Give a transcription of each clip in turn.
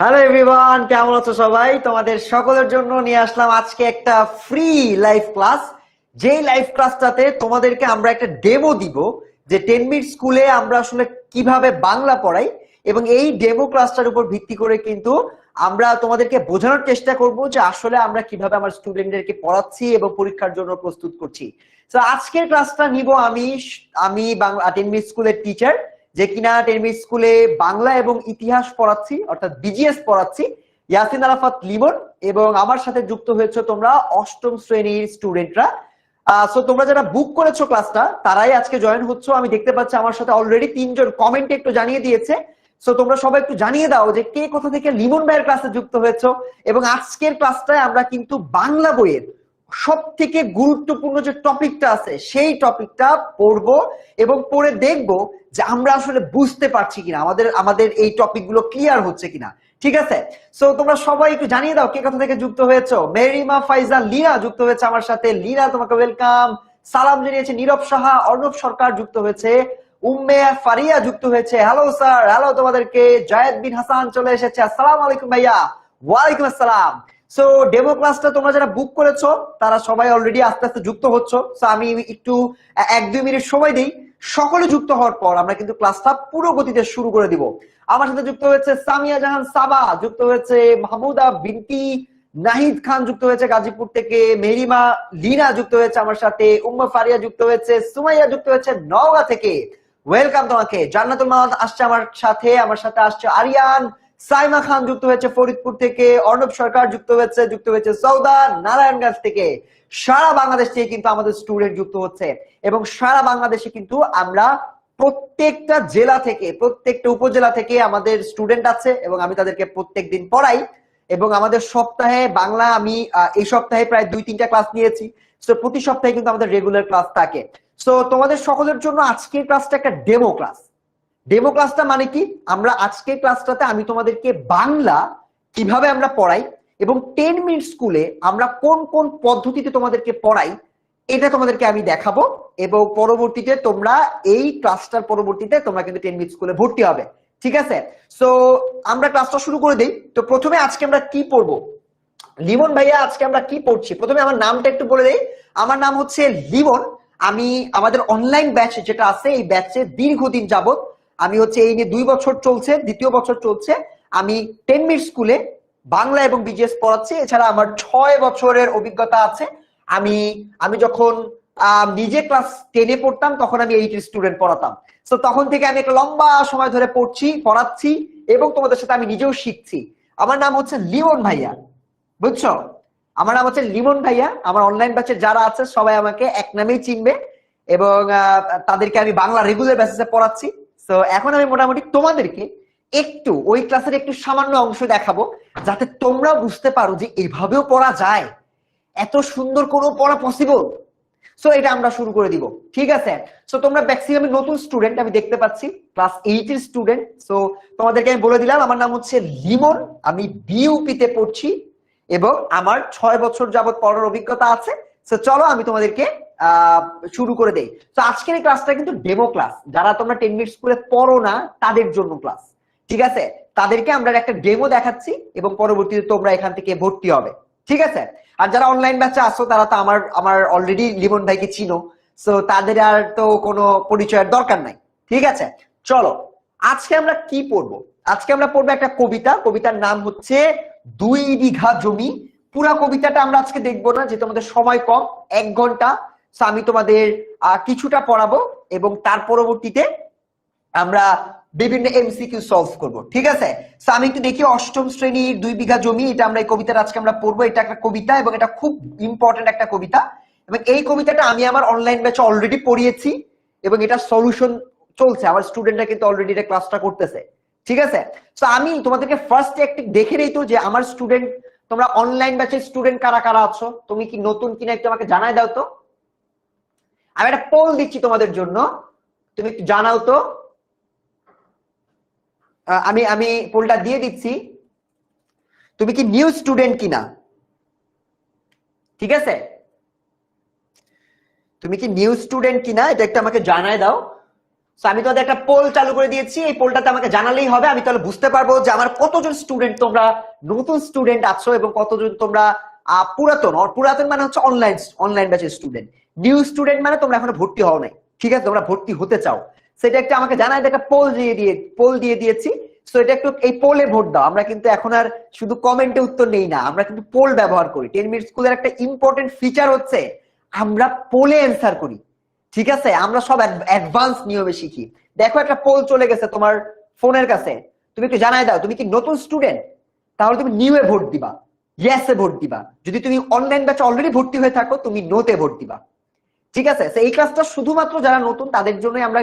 Hello everyone, কেমন আছো সবাই? তোমাদের সকলের জন্য নিয়ে আসলাম আজকে একটা ফ্রি লাইভ ক্লাস। যেই লাইভ ক্লাসটাতে তোমাদেরকে আমরা একটা ডেমো দিব যে 10 মিনিট স্কুলে আমরা আসলে কিভাবে বাংলা পড়াই, এবং এই ডেমো ক্লাসটার উপর ভিত্তি করে কিন্তু আমরা তোমাদেরকে বোঝানোর চেষ্টা করব যে আসলে আমরা কিভাবে আমার স্টুডেন্টদেরকে পড়াচ্ছি এবং পরীক্ষার জন্য প্রস্তুত করছি। তো আজকের ক্লাসটা নিব আমি আমি বাংলা 10 মিনিট স্কুলের টিচার, যে কিনা 10 মিনিট স্কুলে বাংলা এবং ইতিহাস পড়াচ্ছি, অর্থাৎ বিজিএস পড়াচ্ছি, ইয়াসিন আরাফাত লিমন। এবং আমার সাথে যুক্ত হয়েছে তোমরা অষ্টম শ্রেণীর স্টুডেন্টরা। সো তোমরা যারা বুক করেছো ক্লাসটা তারাই আজকে জয়েন হচ্ছ। আমি দেখতে পাচ্ছি আমার সাথে অলরেডি 3 জন কমেন্টে একটু জানিয়ে দিয়েছে। সো তোমরা সবাই একটু জানিয়ে দাও যে কে কোথা থেকে লিমন ভাইয়ের ক্লাসে যুক্ত হয়েছো। এবং আজকের ক্লাসটায় আমরা কিন্তু বাংলা বইয়ের সব থেকে গুরুত্বপূর্ণ যে টপিকটা আছে সেই টপিকটা পড়বো এবং পড়ে দেখবো যে আমরা আসলে বুঝতে পারছি কিনা, আমাদের আমাদের এই টপিক গুলো ক্লিয়ার হচ্ছে কিনা। ঠিক আছে? সো তোমরা সবাই একটু জানিয়ে দাও কে কোথা থেকে যুক্ত হয়েছো। মেরিমা ফাইজা লিনা যুক্ত হয়েছে আমার সাথে। লিনা, তোমাকে ওয়েলকাম। সালাম জানিয়েছে নীরব সাহা। অর্ণব সরকার যুক্ত হয়েছে। উম্মে ফারিয়া যুক্ত হয়েছে। হ্যালো স্যার, হ্যালো তোমাদেরকে। জায়েদ বিন হাসান চলে এসেছে। আসসালামু আলাইকুম ভাইয়া। ওয়ালাইকুম আসসালাম। সো ডেমো ক্লাসটা তোমরা যারা বুক করেছো তারা সবাই অলরেডি আস্তে আস্তে যুক্ত হচ্ছ। সো আমি একটু 1-2 মিনিট সময় দিই। সকলে যুক্ত হওয়ার পর আমরা কিন্তু ক্লাসটা পুরো গতিতে শুরু করে দিব। আমার সাথে যুক্ত হয়েছে সামিয়া জাহান সাবা, যুক্ত হয়েছে মাহমুদা বিনতি নাহিদ খান, যুক্ত হয়েছে গাজীপুর থেকে। মেরিমা লিনা যুক্ত হয়েছে আমার সাথে। উম্মা ফারিয়া যুক্ত হয়েছে। সুমাইয়া যুক্ত হয়েছে নওগাঁ থেকে। ওয়েলকাম তোমাকে। জান্নাতুল মাহমুদ আসছে আমার সাথে। আমার সাথে আসছে আরিয়ান। সাইমা খান যুক্ত হয়েছে ফরিদপুর থেকে। অর্ণব সরকার যুক্ত হয়েছে সৌদা নারায়ণগঞ্জ থেকে। সারা বাংলাদেশ থেকে কিন্তু আমাদের স্টুডেন্ট যুক্ত হচ্ছে, এবং সারা বাংলাদেশে কিন্তু আমরা প্রত্যেকটা জেলা থেকে, প্রত্যেকটা উপজেলা থেকে আমাদের স্টুডেন্ট আছে, এবং আমি তাদেরকে প্রত্যেক দিন পড়াই। এবং আমাদের সপ্তাহে বাংলা আমি এই সপ্তাহে প্রায় 2-3টা ক্লাস নিয়েছি। তো প্রতি সপ্তাহে কিন্তু আমাদের রেগুলার ক্লাস থাকে। সো তোমাদের সকলের জন্য আজকের ক্লাসটা একটা ডেমো ক্লাস। ডেমো ক্লাসটা মানে কি, আমরা আজকের ক্লাসটাতে আমি তোমাদেরকে বাংলা কিভাবে আমরা পড়াই এবং 10 মিনিট স্কুলে আমরা কোন কোন পদ্ধতিতে তোমাদেরকে পড়াই এটা তোমাদেরকে আমি দেখাবো। এবং পরবর্তীতে তোমরা এই ক্লাসটার পরবর্তীতে তোমরা কিন্তু 10 মিনিট স্কুলে ভর্তি হবে। ঠিক আছে? সো আমরা ক্লাসটা শুরু করে দিই। তো প্রথমে আজকে আমরা কি পড়বো? লিমন ভাইয়া, আজকে আমরা কি পড়ছি? প্রথমে আমার নামটা একটু বলে দেই। আমার নাম হচ্ছে লিমন। আমি আমাদের অনলাইন ব্যাচ যেটা আছে এই ব্যাচে দীর্ঘদিন যাবত আমি হচ্ছে এই নিয়ে 2 বছর চলছে, 2য় বছর চলছে। আমি 10 মিনিট স্কুলে বাংলা এবং বিজিএস পড়াচ্ছি। এছাড়া আমার 6 বছরের অভিজ্ঞতা আছে। আমি আমি যখন নিজে ক্লাস 10-এ পড়তাম তখন আমি 8 স্টুডেন্ট পড়াতাম। তো তখন থেকে আমি একটা লম্বা সময় ধরে পড়াচ্ছি এবং তোমাদের সাথে আমি নিজেও শিখছি। আমার নাম হচ্ছে লিমন ভাইয়া, বুঝছো? আমার নাম হচ্ছে লিমন ভাইয়া। আমার অনলাইন ব্যাচে যারা আছে সবাই আমাকে এক নামেই চিনবে, এবং তাদেরকে আমি বাংলা রেগুলার বেসিসে পড়াচ্ছি। তো এখন আমি মোটামুটি তোমাদেরকে একটু ওই ক্লাসের একটু সামান্য অংশ দেখাবো, যাতে তোমরা বুঝতে পারো যে এভাবেও পড়া যায়, এত সুন্দর কোনো পড়া পসিবল। সো এটা আমরা শুরু করে দিব। ঠিক আছে? সো তোমরা ম্যাক্সিমাম নতুন স্টুডেন্ট আমি দেখতে পাচ্ছি, ক্লাস 8 এর স্টুডেন্ট। সো তোমাদেরকে আমি বলে দিলাম আমার নাম হচ্ছে লিমন, আমি বিইউপি তে পড়ছি এবং আমার 6 বছর যাবত পড়ার অভিজ্ঞতা আছে। সো চলো আমি তোমাদেরকে শুরু করে দেই। তো আজকের এই ক্লাসটা কিন্তু ডেমো ক্লাস। যারা তোমরা 10 মিনিট স্কুলে পড়ো না তাদের জন্য ক্লাস। ঠিক আছে? তাদেরকে আমরা একটা ডেমো দেখাচ্ছি এবং পরবর্তীতে তোমরা এখান থেকে ভর্তি হবে। ঠিক আছে? আর যারা অনলাইন ব্যাচে আসো তারা তো আমার আমার অলরেডি লিমন ভাইকে চিনো। সো তাদের আর তো কোনো পরিচয়ের দরকার নাই। ঠিক আছে? চলো আজকে আমরা কি পড়বো? আজকে আমরা পড়বো একটা কবিতা। কবিতার নাম হচ্ছে 2 বিঘা জমি। পুরা কবিতাটা আমরা আজকে দেখবো না, যে তোমাদের সময় কম, 1 ঘন্টা। সো আমি তোমাদের কিছুটা পড়াবো এবং তার পরবর্তীতে আমরা বিভিন্ন এমসিকিউ সলভ করব। ঠিক আছে? সো আমি একটু দেখি অষ্টম শ্রেণীর 2 বিঘা জমি, এটা আমরা এই কবিতাটা আজকে আমরা পড়বো। এটা একটা কবিতা এবং এটা খুব ইম্পর্টেন্ট একটা কবিতা, এবং এই কবিতাটা আমি আমার অনলাইন ব্যাচে অলরেডি পড়িয়েছি এবং এটা সলিউশন চলছে। আমার স্টুডেন্টরা কিন্তু অলরেডি এটা ক্লাসটা করতেছে। ঠিক আছে? সো আমি তোমাদেরকে ফার্স্ট একটু দেখে নেই তো যে আমার স্টুডেন্ট, তোমরা অনলাইন ব্যাচের স্টুডেন্ট কারা কারা আছো, তুমি কি নতুন কিনা একটু আমাকে জানাই দাও তো। আমি একটা পোল দিচ্ছি তোমাদের জন্য, তুমি একটু জানাও তো। আমি আমি পোলটা দিয়ে দিচ্ছি, তুমি কি নিউ স্টুডেন্ট কিনা। ঠিক আছে? তুমি কি নিউ স্টুডেন্ট কিনা এটা একটু আমাকে জানাই দাও। সো আমি তোমাদের একটা পোল চালু করে দিয়েছি, এই পোলটাতে আমাকে জানালেই হবে, আমি তাহলে বুঝতে পারবো যে আমার কতজন স্টুডেন্ট তোমরা নতুন স্টুডেন্ট আছো এবং কতজন তোমরা পুরাতন। পুরাতন মানে হচ্ছে অনলাইন ব্যাচের স্টুডেন্ট, নিউ স্টুডেন্ট মানে তোমরা এখনো ভর্তি হও নাই, ঠিক আছে, তোমরা ভর্তি হতে চাও, সেটা একটা আমাকে জানাই, একটা পোল দিয়ে দিয়েছি। সো এটা একটু এই পোলে ভোট দাও। আমরা কিন্তু এখন আর শুধু কমেন্টে উত্তর নেই না, আমরা কিন্তু পোল ব্যবহার করি। 10 মিনিট স্কুলের একটা ইম্পর্টেন্ট ফিচার হচ্ছে আমরা পোলে অ্যান্সার করি, ঠিক আছে, আমরা সব অ্যাডভান্স নিয়মে শিখি। দেখো একটা পোল চলে গেছে তোমার ফোনের কাছে, তুমি একটু জানাই দাও তুমি কি নতুন স্টুডেন্ট, তাহলে তুমি নিউ এ ভোট দিবা, ইয়েস এ ভোট দিবা। যদি তুমি অনলাইন ব্যাচে অলরেডি ভর্তি হয়ে থাকো তুমি নোতে ভোট দিবা, ঠিক আছে। এই ক্লাসটা শুধুমাত্র যারা নতুন তাদের জন্যই আমরা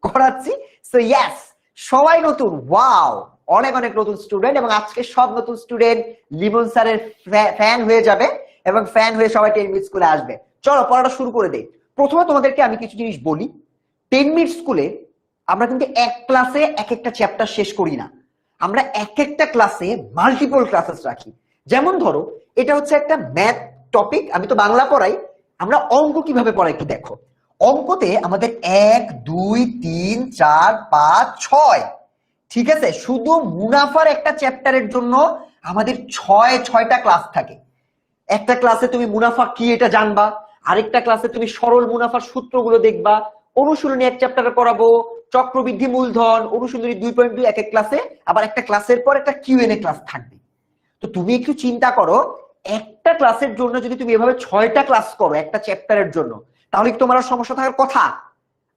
করাচ্ছি। সো ইয়েস, সবাই নতুন, ওয়াও, অনেক অনেক নতুন স্টুডেন্ট, এবং আজকে সব নতুন স্টুডেন্ট লিমন স্যারের ফ্যান হয়ে যাবে এবং ফ্যান হয়ে সবাই 10 মিনিট স্কুলে আসবে। চলো পড়াটা শুরু করে দেই। প্রথমে তোমাদেরকে আমি কিছু জিনিস বলি। 10 মিনিট স্কুলে আমরা কিন্তু এক ক্লাসে এক একটা চ্যাপ্টার শেষ করি না, আমরা এক একটা ক্লাসে মাল্টিপল ক্লাসেস রাখি। যেমন ধরো এটা হচ্ছে একটা ম্যাথ টপিক, আমি তো বাংলা পড়াই, আমরা অঙ্ক কিভাবে পড়াই একটু দেখো। অঙ্কতে আমাদের 1 2 3 4 5 6, ঠিক আছে, শুধু মুনাফার একটা চ্যাপ্টারের জন্য আমাদের 6টা ক্লাস থাকে। একটা ক্লাসে তুমি মুনাফা কি এটা জানবা, আরেকটা ক্লাসে তুমি সরল মুনাফার সূত্রগুলো দেখবা, অনুশীলনী এক চ্যাপ্টারে পড়াবো, চক্রবৃদ্ধি মূলধন, অনুশীলনী 2.2 এক এক ক্লাসে, আবার একটা ক্লাসের পর একটা কিউএনএ ক্লাস থাকবে। তো তুমি একটু চিন্তা করো, একটা ক্লাসের জন্য যদি তুমি এভাবে 6টা ক্লাস করো একটা চ্যাপ্টারের জন্য, তাহলে কি তোমার সমস্যা থাকার কথা?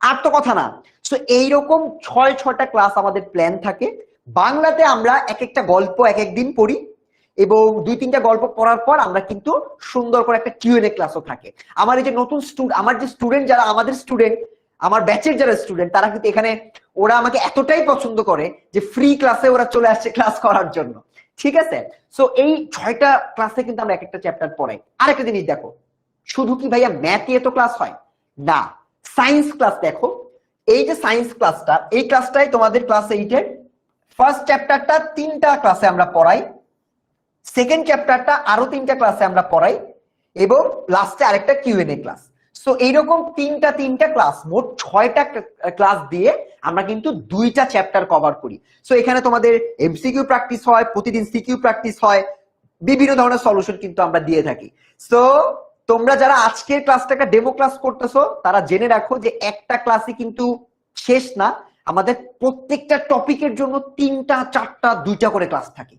আর তো কথা না। সো এইরকম 6টা ক্লাস আমাদের প্ল্যান থাকে। বাংলাতে আমরা এক একটা গল্প এক এক দিন পড়ি, এবং 2-3টা গল্প পড়ার পর আমরা কিন্তু সুন্দর করে একটা কিউএনএ ক্লাসও থাকে। আমার এই যে নতুন আমার যে স্টুডেন্ট, যারা আমাদের স্টুডেন্ট, আমার ব্যাচের যারা স্টুডেন্ট, তারা কিন্তু এখানে ওরা আমাকে এতটাই পছন্দ করে যে ফ্রি ক্লাসে ওরা চলে আসছে ক্লাস করার জন্য, ঠিক আছে। সো এই 6টা ক্লাসে কিন্তু আমরা এক একটা চ্যাপ্টার পড়াই। আরেকটা জিনিস দেখো, শুধু কি ভাইয়া ম্যাথ এ তো ক্লাস হয় না, সায়েন্স ক্লাস দেখো। এই যে সায়েন্স ক্লাসটা, এই ক্লাসটাই তোমাদের ক্লাস 8-এর ফার্স্ট চ্যাপ্টারটা 3টা ক্লাসে আমরা পড়াই, সেকেন্ড চ্যাপ্টারটা আরো 3টা ক্লাসে আমরা পড়াই, এবং লাস্টে আরেকটা কিউএনএ ক্লাস। সো এইরকম 3টা ক্লাস, মোট 6টা ক্লাস দিয়ে আমরা কিন্তু 2টা চ্যাপ্টার কভার করি। সো এখানে তোমাদের এমসিকিউ প্র্যাকটিস হয়, প্রতিদিন সিকিউ প্র্যাকটিস হয়, বিভিন্ন ধরনের সলিউশন কিন্তু আমরা দিয়ে থাকি। সো তোমরা যারা আজকের ক্লাসটাকে ডেমো ক্লাস করতেছো তারা জেনে রাখো যে একটা ক্লাসই কিন্তু শেষ না, আমাদের প্রত্যেকটা টপিকের জন্য 3টা 4টা 2টা করে ক্লাস থাকে,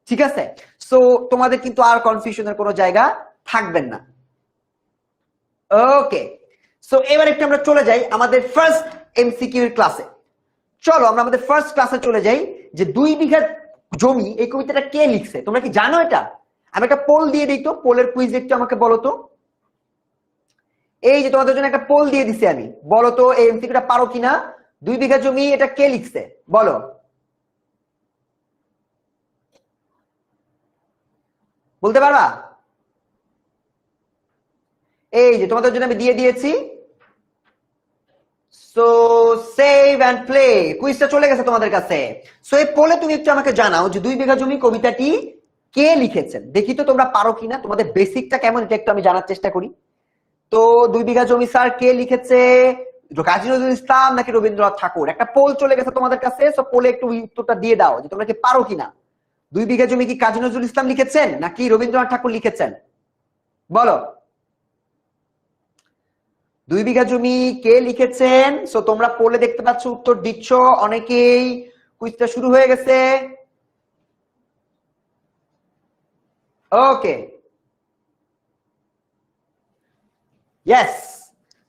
ঠিক আছে। সো তোমাদের কিন্তু আর কনফিউশনের কোনো জায়গা থাকবেন না। ওকে, সো এবার একটু আমরা চলে যাই আমাদের ফার্স্ট এমসিকিউ এর ক্লাসে। চলো আমরা আমাদের ফার্স্ট ক্লাসে চলে যাই। যে 2 বিঘা জমি, এই কবিতাটা কে লিখছে তোমরা কি জানো? এটা আমি একটা পোল দিয়ে দিই, তো পোলের কুইজ একটু আমাকে বলো তো। এই যে তোমাদের জন্য একটা পোল দিয়ে দিছি আমি, বলো তো এই এমসিকিউটা পারো কিনা। 2 বিঘা জমি এটা কে লিখছে বলো, বলতে পারবা? এই যে তোমাদের জন্য আমি দিয়ে দিয়েছি। সো সেভ এন্ড প্লে, কুইজটা চলে গেছে তোমাদের কাছে। সো এই পোলে তুমি একটু আমাকে জানাও যে 2 বিঘা জমি কবিতাটি কে লিখেছেন। দেখি তো তোমরা পারো কিনা, তোমাদের বেসিকটা কেমন এটা একটু আমি জানার চেষ্টা করি। তো 2 বিঘা জমি স্যার কে লিখেছে, কাজী নজরুল ইসলাম নাকি রবীন্দ্রনাথ ঠাকুর? একটা পোল চলে গেছে তোমাদের কাছে। সো পোলে একটু উত্তরটা দিয়ে দাও যে তোমরা কি পারো কিনা। 2 বিঘা জমি কি কাজী নজরুল ইসলাম লিখেছেন নাকি রবীন্দ্রনাথ ঠাকুর লিখেছেন বলো। 2 বিঘা জমি কে লিখেছেন? সো তোমরা পোলে দেখতে পাচ্ছ উত্তর দিচ্ছ অনেকেই। কুইজটা শুরু হয়ে গেছে। ওকে, ইয়েস।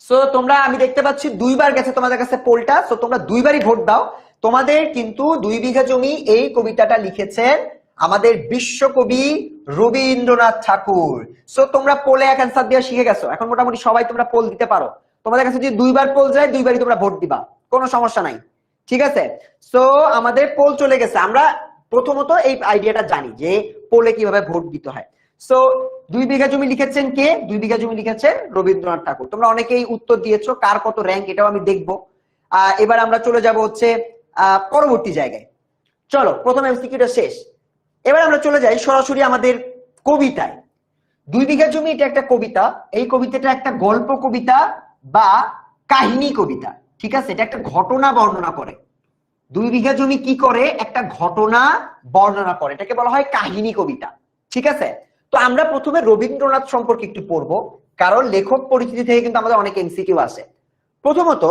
সো তোমরা, আমি দেখতে পাচ্ছি 2বার গেছে তোমাদের কাছে পোলটা। সো তোমরা 2বারই ভোট দাও। তোমাদের কিন্তু 2 বিঘা জমি এই কবিতাটা লিখেছেন আমাদের বিশ্বকবি রবীন্দ্রনাথ ঠাকুর। সো তোমরা পোলে এক অ্যান্সার দেওয়া শিখে গেছো, এখন মোটামুটি সবাই তোমরা পোল দিতে পারো। তোমাদের কাছে যদি 2বার পোল যায় 2বারই তোমরা ভোট দিবা, কোনো সমস্যা নাই, ঠিক আছে। সো আমাদের পোল চলে গেছে। আমরা প্রথমত এই আইডিয়াটা জানি যে পোলে কিভাবে ভোট দিতে হয়। সো 2 বিঘা জমি লিখেছেন কে? 2 বিঘা জমি লিখেছেন রবীন্দ্রনাথ ঠাকুর। তোমরা অনেকেই উত্তর দিয়েছো, কার কত র্যাঙ্ক এটাও আমি দেখবো। এবার আমরা চলে যাব হচ্ছে পরবর্তী জায়গায়। চলো প্রথম এমসিকিউটা শেষ, এবার আমরা চলে যাই সরাসরি আমাদের কবিতায়। 2 বিঘা জমি এটা একটা কবিতা। এই কবিতাটা একটা গল্প কবিতা বা কাহিনী কবিতা, ঠিক আছে, এটা একটা ঘটনা বর্ণনা করে। 2 বিঘা জমি কি করে, একটা ঘটনা বর্ণনা করে, এটাকে বলা হয় কাহিনী কবিতা। ঠিক আছে, তো আমরা প্রথমে রবীন্দ্রনাথ সম্পর্কে একটু পড়বো, কারণ লেখক পরিচিতি থেকে কিন্তু আমাদের অনেক এমসিকিউ আছে। প্রথমত,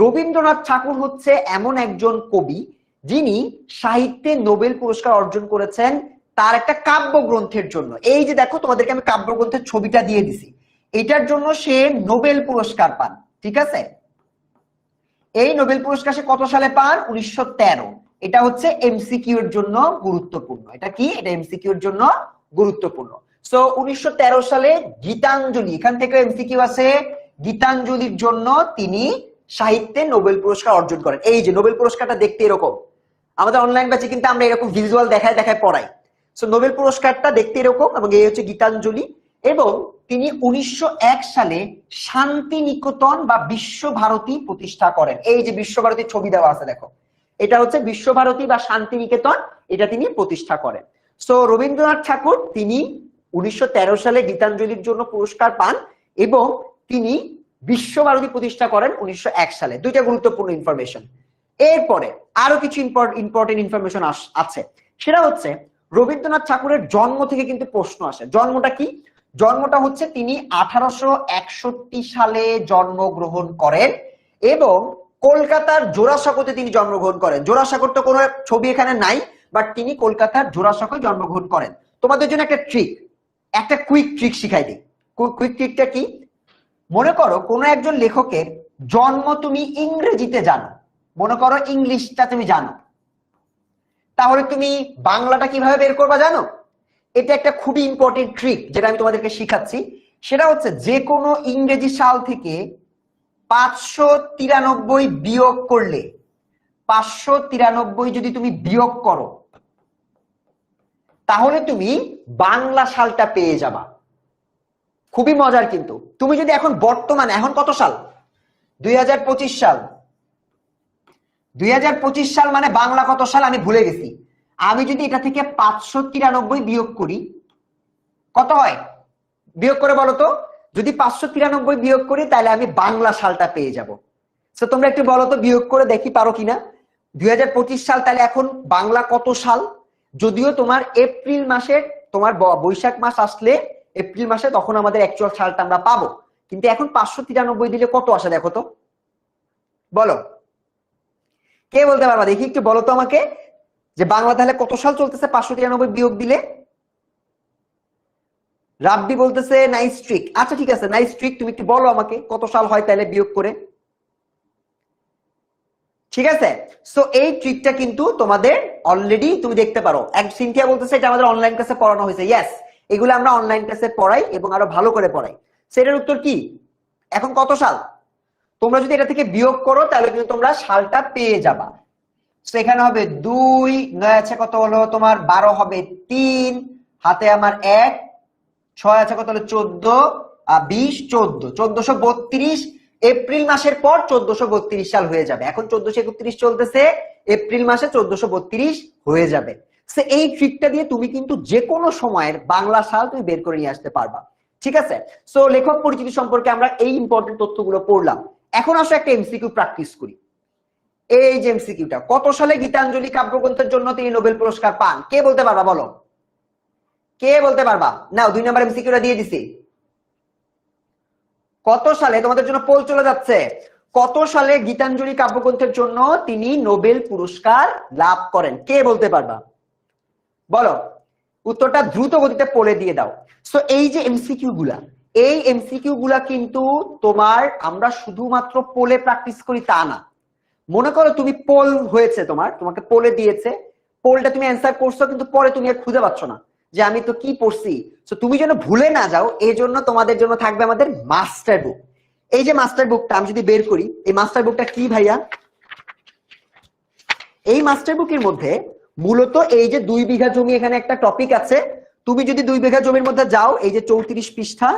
রবীন্দ্রনাথ ঠাকুর হচ্ছে এমন একজন কবি যিনি সাহিত্যে নোবেল পুরস্কার অর্জন করেছেন তার একটা কাব্যগ্রন্থের জন্য। এই যে দেখো, তোমাদেরকে আমি কাব্যগ্রন্থের ছবিটা দিয়ে দিছি, এটার জন্য সে নোবেল পুরস্কার পান। ঠিক আছে, এই নোবেল পুরস্কার সে কত সালে পান? 1913। এটা হচ্ছে এমসিকিউ এর জন্য গুরুত্বপূর্ণ। এটা কি? এটা এমসিকিউ এর জন্য গুরুত্বপূর্ণ। সো 1913 সালে গীতাঞ্জলি, এখান থেকে এমসিকিউ আছে, গীতাঞ্জলির জন্য তিনি সাহিত্যে নোবেল পুরস্কার অর্জন করেন। এই যে নোবেল পুরস্কারটা দেখতে এরকম, আমাদের অনলাইন ব্যাচে কিন্তু আমরা এরকম ভিজুয়াল দেখায় দেখায় পড়াই। সো নোবেল পুরস্কারটা দেখতে এরকম, এবং এই হচ্ছে গীতাঞ্জলি। এবং তিনি 1901 সালে শান্তিনিকেতন বা বিশ্বভারতী প্রতিষ্ঠা করেন। এই যে বিশ্বভারতীর ছবি দেওয়া আছে দেখো, এটা হচ্ছে বিশ্বভারতী বা শান্তিনিকেতন, এটা তিনি প্রতিষ্ঠা করেন। সো রবীন্দ্রনাথ ঠাকুর তিনি 1913 সালে গীতাঞ্জলির জন্য পুরস্কার পান এবং তিনি বিশ্বভারতী প্রতিষ্ঠা করেন 1901 সালে। দুইটা গুরুত্বপূর্ণ ইনফরমেশন। এরপরে আরো কিছু ইম্পর্টেন্ট ইনফরমেশন আছে, সেটা হচ্ছে রবীন্দ্রনাথ ঠাকুরের জন্ম থেকে কিন্তু প্রশ্ন আসে। জন্মটা কি? জন্মটা হচ্ছে তিনি 1861 সালে জন্মগ্রহণ করেন এবং কলকাতার জোড়াসাঁকোতে তিনি জন্মগ্রহণ করেন। জোড়াসাঁকোর তো কোনো ছবি এখানে নাই, বাট তিনি কলকাতার জোড়াসাঁকোয় জন্মগ্রহণ করেন। তোমাদের জন্য একটা ট্রিক, একটা কুইক ট্রিক শিখাই দিই। কুইক ট্রিকটা কি? মনে করো কোনো একজন লেখকের জন্ম তুমি ইংরেজিতে জানো, মনে করো ইংলিশটা তুমি জানো, তাহলে তুমি বাংলাটা কিভাবে বের করবা জানো? এটা একটা খুবই ইম্পর্টেন্ট ট্রিক যেটা আমি তোমাদেরকে শিখাচ্ছি। সেটা হচ্ছে যে কোনো ইংরেজি সাল থেকে 593 বিয়োগ করলে, 593 যদি তুমি বিয়োগ করো তাহলে তুমি বাংলা সালটা পেয়ে যাবা। খুবই মজার। কিন্তু তুমি যদি এখন বর্তমানে, এখন কত সাল? 2025 সাল। 2025 সাল মানে বাংলা কত সাল আমি ভুলে গেছি। আমি যদি এটা থেকে 593 বিয়োগ করি, কত হয়? বিয়োগ করে বলো তো। যদি 593 বিয়োগ করি তাহলে আমি বাংলা সালটা পেয়ে যাব। তো তোমরা একটু বলো তো, বিয়োগ করে দেখি পারো কিনা। 2025 সাল, তাহলে এখন বাংলা কত সাল? যদিও তোমার এপ্রিল মাসের, তোমার বৈশাখ মাস আসলে এপ্রিল মাসে, তখন আমাদের অ্যাকচুয়াল সালটা আমরা পাবো। কিন্তু এখন 593 দিলে কত আসে দেখো তো, বলো। কে বলতে পারবা? দেখি একটু বলো তো আমাকে, যে বাংলা তাহলে কত সাল চলতেছে 593 বিয়োগ দিলে? রাব্বি বলতেছে নাইস ট্রিক। আচ্ছা ঠিক আছে, নাইস ট্রিক, তুমি একটু বলো আমাকে কত সাল হয় তাহলে বিয়োগ করে। ঠিক আছে, সো এই ট্রিকটা কিন্তু তোমাদের অলরেডি তুমি দেখতে পারো। এক সিনথিয়া বলতেছে এটা আমাদের অনলাইন ক্লাসে পড়ানো হয়েছে। ইয়েস, এগুলো আমরা অনলাইন ক্লাসে পড়াই এবং আরো ভালো করে পড়াই। সেটার উত্তর কি? এখন কত সাল? তোমরা যদি এটা থেকে বিয়োগ করো তাহলে কিন্তু তোমরা সালটা পেয়ে যাবা। সেখানে হবে 2, 9 আছে কত হলো তোমার, 12 হবে 3, হাতে আমার 1, 6 আছে কত হলো 14, 20, 14, 1432। এপ্রিল মাসের পর 1432 সাল হয়ে যাবে। এখন 1431 চলতেছে, এপ্রিল মাসে 1432 হয়ে যাবে। সো এই ট্রিকটা দিয়ে তুমি কিন্তু যে কোনো সময়ের বাংলা সাল তুমি বের করে নিয়ে আসতে পারবা। ঠিক আছে, সো লেখক পরিচিতি সম্পর্কে আমরা এই ইম্পর্টেন্ট তথ্যগুলো পড়লাম। এখন আসো একটা এমসিকিউ প্র্যাকটিস করি। এই যে এমসিকিউটা, কত সালে গীতাঞ্জলি কাব্যগ্রন্থের জন্য তিনি নোবেল পুরস্কার পান? কে বলতে পারবা? বলো, কে বলতে পারবা? নাও 2 নম্বর এমসিকিউটা দিয়ে দিছি। কত সালে? তোমাদের জন্য পোল চলে যাচ্ছে। কত সালে গীতাঞ্জলি কাব্যগ্রন্থের জন্য তিনি নোবেল পুরস্কার লাভ করেন? কে বলতে পারবা? বলো, উত্তরটা দ্রুত গতিতে পোলে দিয়ে দাও। সো এই যে এমসিকিউ গুলা, এই এমসিকিউ গুলা কিন্তু তোমার, আমরা শুধুমাত্র পোলে প্র্যাকটিস করি তা না। মনে করো তুমি পোল হয়েছে, তোমাকে পোলে দিয়েছে, পোলটা তুমি অ্যান্সার করছো, কিন্তু পরে তুমি আর খুঁজে পাচ্ছ না যে আমি তো কি পড়ছি। তো তুমি যেন ভুলে না যাও, এই জন্য তোমাদের জন্য থাকবে আমাদের মাস্টার বুক। এই যে মাস্টার বুকটা আমি যদি বের করি, এই মাস্টার বুকটা কি ভাইয়া? এই মাস্টার বুকের মধ্যে মূলত এই যে 2 বিঘা জমি, এখানে একটা টপিক আছে। তুমি যদি 2 বিঘা জমির মধ্যে যাও, এই যে 34 পৃষ্ঠা,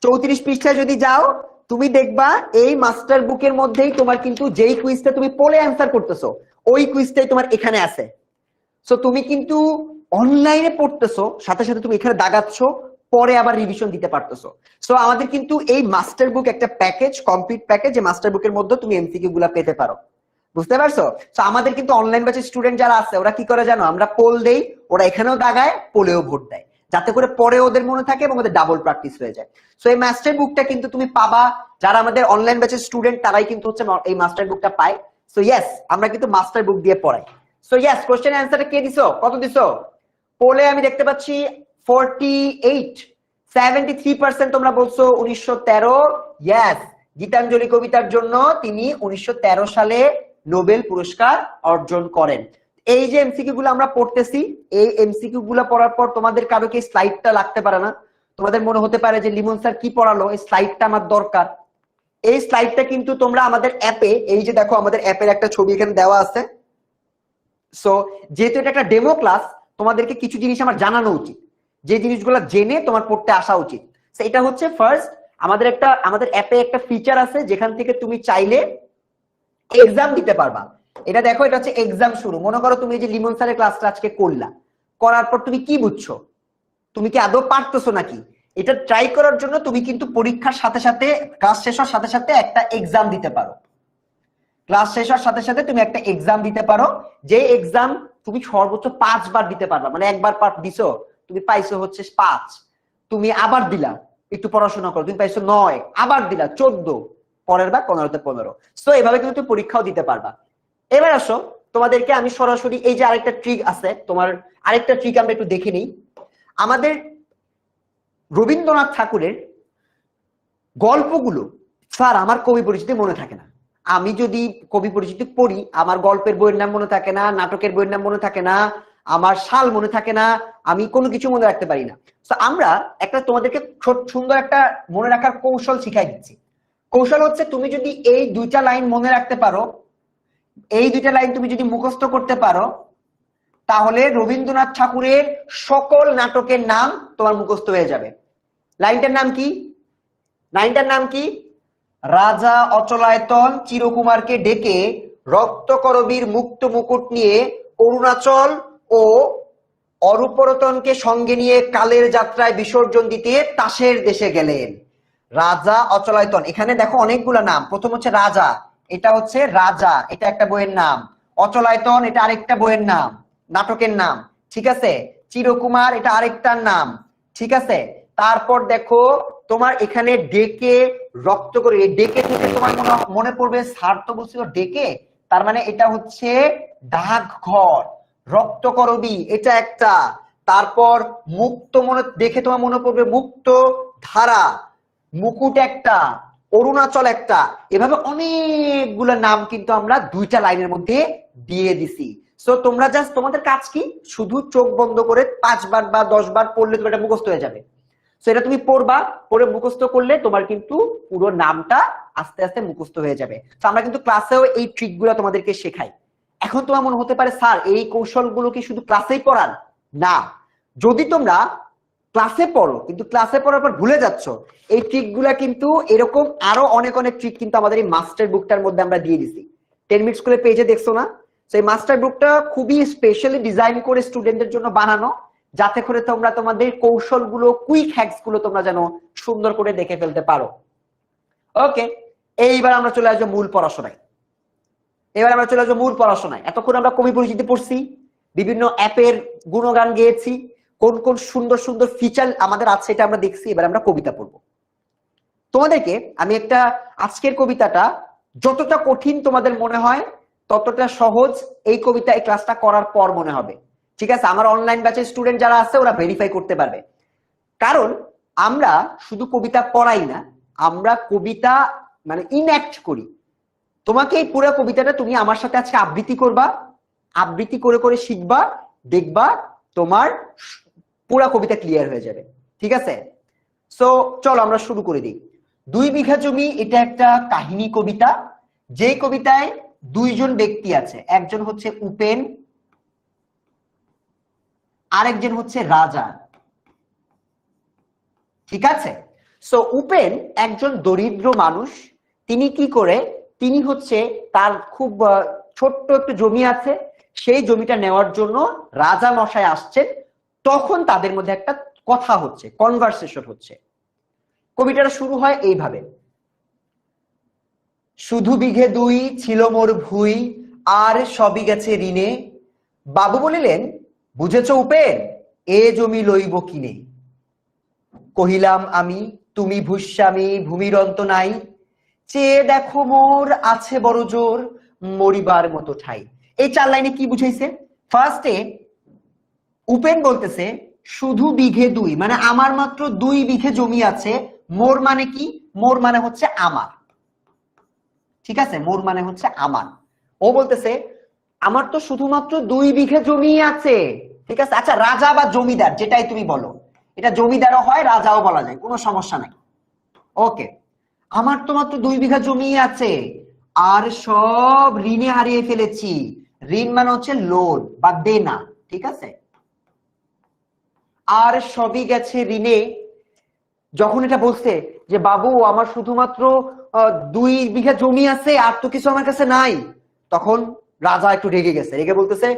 34 পৃষ্ঠায় যদি যাও, তুমি দেখবা এই মাস্টার বুকের মধ্যেই তোমার কিন্তু যেই কুইজটা তুমি পোলে অ্যান্সার করতেছো, ওই কুইজটাই তোমার এখানে আছে। সো তুমি কিন্তু অনলাইনে পড়তেছো, সাথে সাথে তুমি এখানে দাগাচ্ছ, পরে আবার রিভিশন দিতে পারতেছো। সো আমাদের কিন্তু এই মাস্টার বুক একটা প্যাকেজ, কমপ্লিট প্যাকেজ, যে মাস্টার বুকের মধ্যে তুমি এমসিকিউ গুলা পেতে পারো। বুঝতে পারছো? তো আমাদের কিন্তু অনলাইন ব্যাচের স্টুডেন্ট যারা আছে ওরা কি করে জানো, আমরা পোল দেই, ওরা এখানেও দাগায়, পোলেও ভোট দেয়, যাতে করে পরে ওদের মনে থাকে এবং ওদের ডাবল প্র্যাকটিস হয়ে যায়। সো এই মাস্টার বুকটা কিন্তু তুমি পাবা, যারা আমাদের অনলাইন ব্যাচের স্টুডেন্ট তারাই কিন্তু হচ্ছে এই মাস্টার বুকটা পায়। সো ইয়েস, আমরা কিন্তু মাস্টার বুক দিয়ে পড়াই। সো ইয়েস, কোশ্চেন অ্যান্সারটা কে দিছো, কত দিছো? পোলে আমি দেখতে পাচ্ছি 73% তোমরা বলছো 1913। ইয়েস, গীতাঞ্জলি কবিতার জন্য তিনি 1913 সালে নোবেল পুরস্কার অর্জন করেন। এই যে এমসিকিউ গুলো আমরা পড়তেছি, এই এমসিকিউ গুলো পড়ার পর তোমাদের কারো কি স্লাইডটা লাগতে পারে না? তোমাদের মনে হতে পারে যে লিমন স্যার কি পড়ালো, এই স্লাইডটা আমার দরকার। এই স্লাইডটা কিন্তু তোমরা আমাদের অ্যাপে, এই যে দেখো আমাদের অ্যাপের একটা ছবি এখানে দেওয়া আছে। সো যেহেতু এটা একটা ডেমো ক্লাস, তোমাদেরকে কিছু জিনিস আমার জানানো উচিত, যে জিনিসগুলো জেনে তোমার পড়তে আসা উচিত। এটা হচ্ছে ফার্স্ট, আমাদের অ্যাপে একটা ফিচার আছে যেখান থেকে তুমি চাইলে এক্সাম দিতে পারবা। এটা দেখো, এটা হচ্ছে এক্সাম শুরু। মনে করো তুমি এই যে লিমন স্যারের ক্লাসটা আজকে করলা, করার পর তুমি কি বুঝছো, তুমি কি আদৌ পারতেছো নাকি, এটা ট্রাই করার জন্য তুমি কিন্তু পরীক্ষার সাথে সাথে, ক্লাস শেষ হওয়ার সাথে সাথে একটা এক্সাম দিতে পারো। ক্লাস শেষ হওয়ার সাথে সাথে তুমি একটা এক্সাম দিতে পারো, যে এক্সাম তুমি সর্বোচ্চ 5 বার দিতে পারবা। মানে একবার পাঠ দিছো, তুমি পাইছো হচ্ছে 5, তুমি আবার দিলা, একটু পড়াশোনা করো, তুমি পাইছো 9, আবার দিলা 14, পরের বার 15তে 15। সো এভাবে কিন্তু তুমি পরীক্ষাও দিতে পারবা। এবার আসো, তোমাদেরকে আমি সরাসরি এই যে আরেকটা ট্রিক আছে, তোমার আরেকটা ট্রিক আমরা একটু দেখে নিই। আমাদের রবীন্দ্রনাথ ঠাকুরের গল্পগুলো, স্যার আমার কবি পরিচিতি মনে থাকে না, আমি যদি কবি পরিচিতি পড়ি আমার গল্পের বইয়ের নাম মনে থাকে না, নাটকের বইয়ের নাম মনে থাকে না, আমার সাল মনে থাকে না, আমি কোনো কিছু মনে রাখতে পারি না। তো আমরা একটা তোমাদেরকে সুন্দর একটা মনে রাখার কৌশল শিখাই দিচ্ছি। কৌশল হচ্ছে, তুমি যদি এই দুইটা লাইন মনে রাখতে পারো, এই দুইটা লাইন তুমি যদি মুখস্থ করতে পারো, তাহলে রবীন্দ্রনাথ ঠাকুরের সকল নাটকের নাম তোমার মুখস্থ হয়ে যাবে। লাইনটার নাম কি? লাইনটার নাম কি? রাজা অচলায়তন চিরকুমারকে ডেকে রক্তকরবীর মুক্ত মুকুট নিয়ে অরুণাচল ও অরূপরতনকে সঙ্গে নিয়ে কালের যাত্রায় বিসর্জন দিতে তাসের দেশে গেলেন। রাজা অচলায়তন, এখানে দেখো অনেকগুলো নাম। প্রথম হচ্ছে রাজা, এটা হচ্ছে রাজা, এটা একটা বইয়ের নাম। অচলায়তন, এটা আরেকটা বইয়ের নাম, নাটকের নাম, ঠিক আছে। চিরকুমার, এটা আরেকটার নাম, ঠিক আছে। তারপর দেখো তোমার এখানে ডেকে রক্ত করে, ডেকে থেকে তোমার মনে পড়বে স্যার তো বলছিল ডেকে, তার মানে এটা হচ্ছে ডাকঘর। রক্তকরবী, এটা একটা। তারপর মুক্ত, মনে দেখে তোমার মনে পড়বে মুক্ত ধারা, মুকুট একটা, অরুণাচল একটা। এভাবে অনেকগুলো নাম কিন্তু আমরা দুইটা লাইনের মধ্যে দিয়ে দিছি। সো তোমরা জাস্ট, তোমাদের কাজ কি, শুধু চোখ বন্ধ করে 5 বার বা 10 বার পড়লে তোমার এটা মুখস্থ হয়ে যাবে। সো এটা তুমি পড়বা, পড়ে মুখস্থ করলে তোমার কিন্তু পুরো নামটা আস্তে আস্তে মুখস্থ হয়ে যাবে। তো আমরা কিন্তু ক্লাসেও এই ট্রিকগুলো তোমাদেরকে শেখাই। এখন তোমার মনে হতে পারে স্যার এই কৌশলগুলো কি শুধু ক্লাসেই পড়ান? না, যদি তোমরা ক্লাসে পড়ো কিন্তু ক্লাসে পড়ার পর ভুলে যাচ্ছ, এই ট্রিকগুলা কিন্তু এরকম আরো অনেক অনেক ট্রিক কিন্তু আমাদের এই মাস্টার বুকটার মধ্যে আমরা দিয়ে দিছি। 10 মিনিট স্কুলের পেজে দেখছো না? তো এই মাস্টার বুকটা খুবই স্পেশালি ডিজাইন করে স্টুডেন্টদের জন্য বানানো, যাতে করে তোমরা তোমাদের কৌশলগুলো, কুইক হ্যাকস গুলো তোমরা যেন সুন্দর করে দেখে ফেলতে পারো। ওকে, এইবার আমরা চলে আসবো মূল পড়াশোনায়। এতক্ষণ আমরা কবি পরিচিতি পড়ছি, বিভিন্ন অ্যাপের গুণগান গেয়েছি, কোন কোন সুন্দর সুন্দর ফিচার আমাদের আছে এটা আমরা দেখছি। এবার আমরা কবিতা পড়বো। তোমাদেরকে আমি একটা, আজকের কবিতাটা যতটা কঠিন তোমাদের মনে হয় ততটা সহজ এই কবিতা, এই ক্লাসটা করার পর মনে হবে, ঠিক আছে। আমার অনলাইন ব্যাচের স্টুডেন্ট যারা আছে ওরা ভেরিফাই করতে পারবে, কারণ আমরা শুধু কবিতা পড়াই না, আমরা কবিতা মানে ইনঅ্যাক্ট করি। তোমাকে এই পুরো কবিতাটা তুমি আমার সাথে আজকে আবৃত্তি করবা, আবৃত্তি করে করে শিখবা, দেখবা তোমার পুরো কবিতা ক্লিয়ার হয়ে যাবে, ঠিক আছে। সো চলো আমরা শুরু করে দিই। 2 বিঘা জমি, এটা একটা কাহিনী কবিতা, যে কবিতায় দুইজন ব্যক্তি আছে, একজন হচ্ছে উপেন, আরেকজন হচ্ছে রাজা, ঠিক আছে। সো উপেন একজন দরিদ্র মানুষ, তিনি কি করে, তিনি হচ্ছে তার খুব ছোট্ট একটু জমি আছে, সেই জমিটা নেওয়ার জন্য রাজা মশাই আসছেন। তখন তাদের মধ্যে একটা কথা হচ্ছে, কনভারসেশন হচ্ছে। কবিতাটা শুরু হয় এইভাবে, শুধু বিঘে দুই ছিল মোর ভুই, আর সবই গেছে ঋণে। বাবু বলিলেন, বুঝেছ উপেন, এ জমি লইব কিনে। কহিলাম আমি, তুমি ভূস্বামী, ভূমির অন্ত নাই। চেয়ে দেখো মোর আছে বড় জোর, মরিবার মতো ঠাই। এই 4 লাইনে কি বুঝাইছে? ফার্স্টে উপেন বলতেছে শুধু বিঘে দুই, মানে আমার মাত্র 2 বিঘে জমি আছে। মোর মানে কি? মোর মানে হচ্ছে আমার, ঠিক আছে? মোর মানে হচ্ছে আমার। ও বলতেছে আমার তো শুধুমাত্র 2 বিঘে জমি আছে, ঠিক আছে? আচ্ছা, রাজা বা জমিদার যেটাই তুমি বলো, এটা জমিদারও হয় রাজাও বলা যায়, কোনো সমস্যা নাই। ওকে, আমার তো মাত্র 2 বিঘা জমি আছে, আর সব ঋণে হারিয়ে ফেলেছি। ঋণ মানে হচ্ছে লোন বা দেনা, ঠিক আছে? আর সবই গেছে ঋণে। যখন এটা বলছে যে বাবু আমার শুধুমাত্র 2 বিঘা জমি আছে, আর তো কিছু আমার কাছে নাই, তখন রাজা একটু রেগে গেছে। রেগে বলতেছে,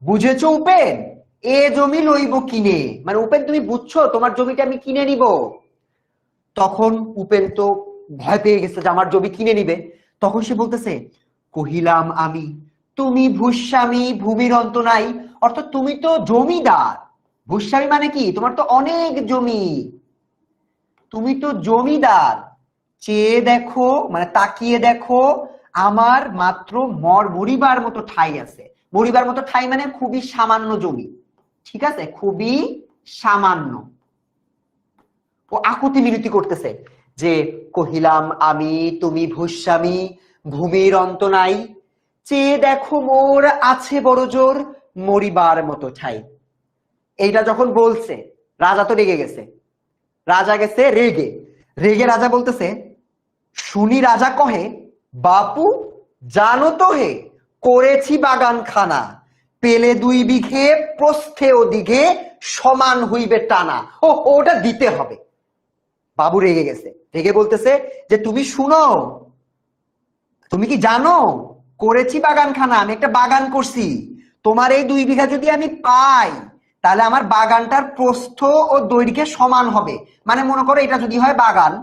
বুঝেছো উপেন, এ জমি লইব কিনে। মানে উপেন তুমি বুঝছো, তোমার জমিটা আমি কিনে নিব। তখন উপেন তো ভয় পেয়ে গেছে যে আমার জমি কিনে নিবে। তখন সে বলতেছে, কহিলাম আমি, তুমি ভূস্বামী, ভূমির অন্ত নাই। অর্থাৎ তুমি তো জমিদার। ভূস্বামী মানে কি? তোমার তো অনেক জমি, তুমি তো জমিদার। চেয়ে দেখো মানে তাকিয়ে দেখো, আমার মাত্র মরিবার মতো ঠাই আছে। মরিবার মতো ঠাই মানে খুবই সামান্য জমি, ঠিক আছে? খুবই সামান্য। ও আকুতি মিনতি করতেছে যে কহিলাম আমি, তুমি ভূস্বামী, ভূমির অন্ত নাই। চেয়ে দেখো মোর আছে বড় জোর, মরিবার মতো ঠাই। এইটা যখন বলছে, রাজা তো রেগে গেছে। রাজা গেছে রেগে। রেগে রাজা বলতেছে, শুনি রাজা কহে, বাপু জানো তো হে, করেছি বাগান খানা, পেলে 2 বিঘে, প্রস্থে ওদিকে সমান হইবে টানা। ও ওটা দিতে হবে। বাবু রেগে গেছে, রেগে বলতেছে যে তুমি শুনো, তুমি কি জানো করেছি বাগান খানা, আমি একটা বাগান করছি। তোমার এই 2 বিঘা যদি আমি পাই, তাহলে আমার বাগানটার প্রস্থ ও দৈর্ঘ্যে সমান হবে। মানে মনে করো এটা যদি হয় বাগান,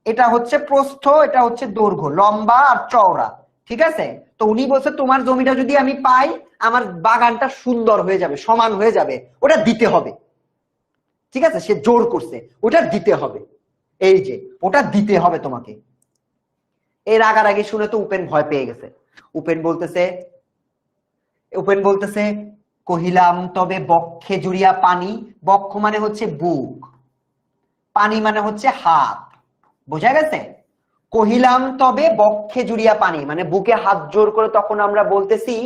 এটা হচ্ছে প্রস্থ, এটা হচ্ছে দৈর্ঘ্য, লম্বা আর চওড়া, ঠিক আছে? তো উনি বলছে তোমার জমিটা যদি আমি পাই, আমার বাগানটা সুন্দর হয়ে যাবে, সমান হয়ে যাবে, ওটা দিতে হবে, ঠিক আছে? সে জোর করছে ওটা দিতে হবে, এই যে ওটা দিতে হবে তোমাকে। এই রাগারাগি শুনে তো উপেন ভয় পেয়ে গেছে। উপেন বলতেছে কহিলাম তবে বক্ষে জুড়িয়া পানি। বক্ষ মানে হচ্ছে বুক, পানি মানে হচ্ছে হাত, বোঝা গেছে? কহিলাম তবে বক্ষে জুড়িয়া পানি মানে বুকে হাত জোর করে তখন আমরা বলতেছি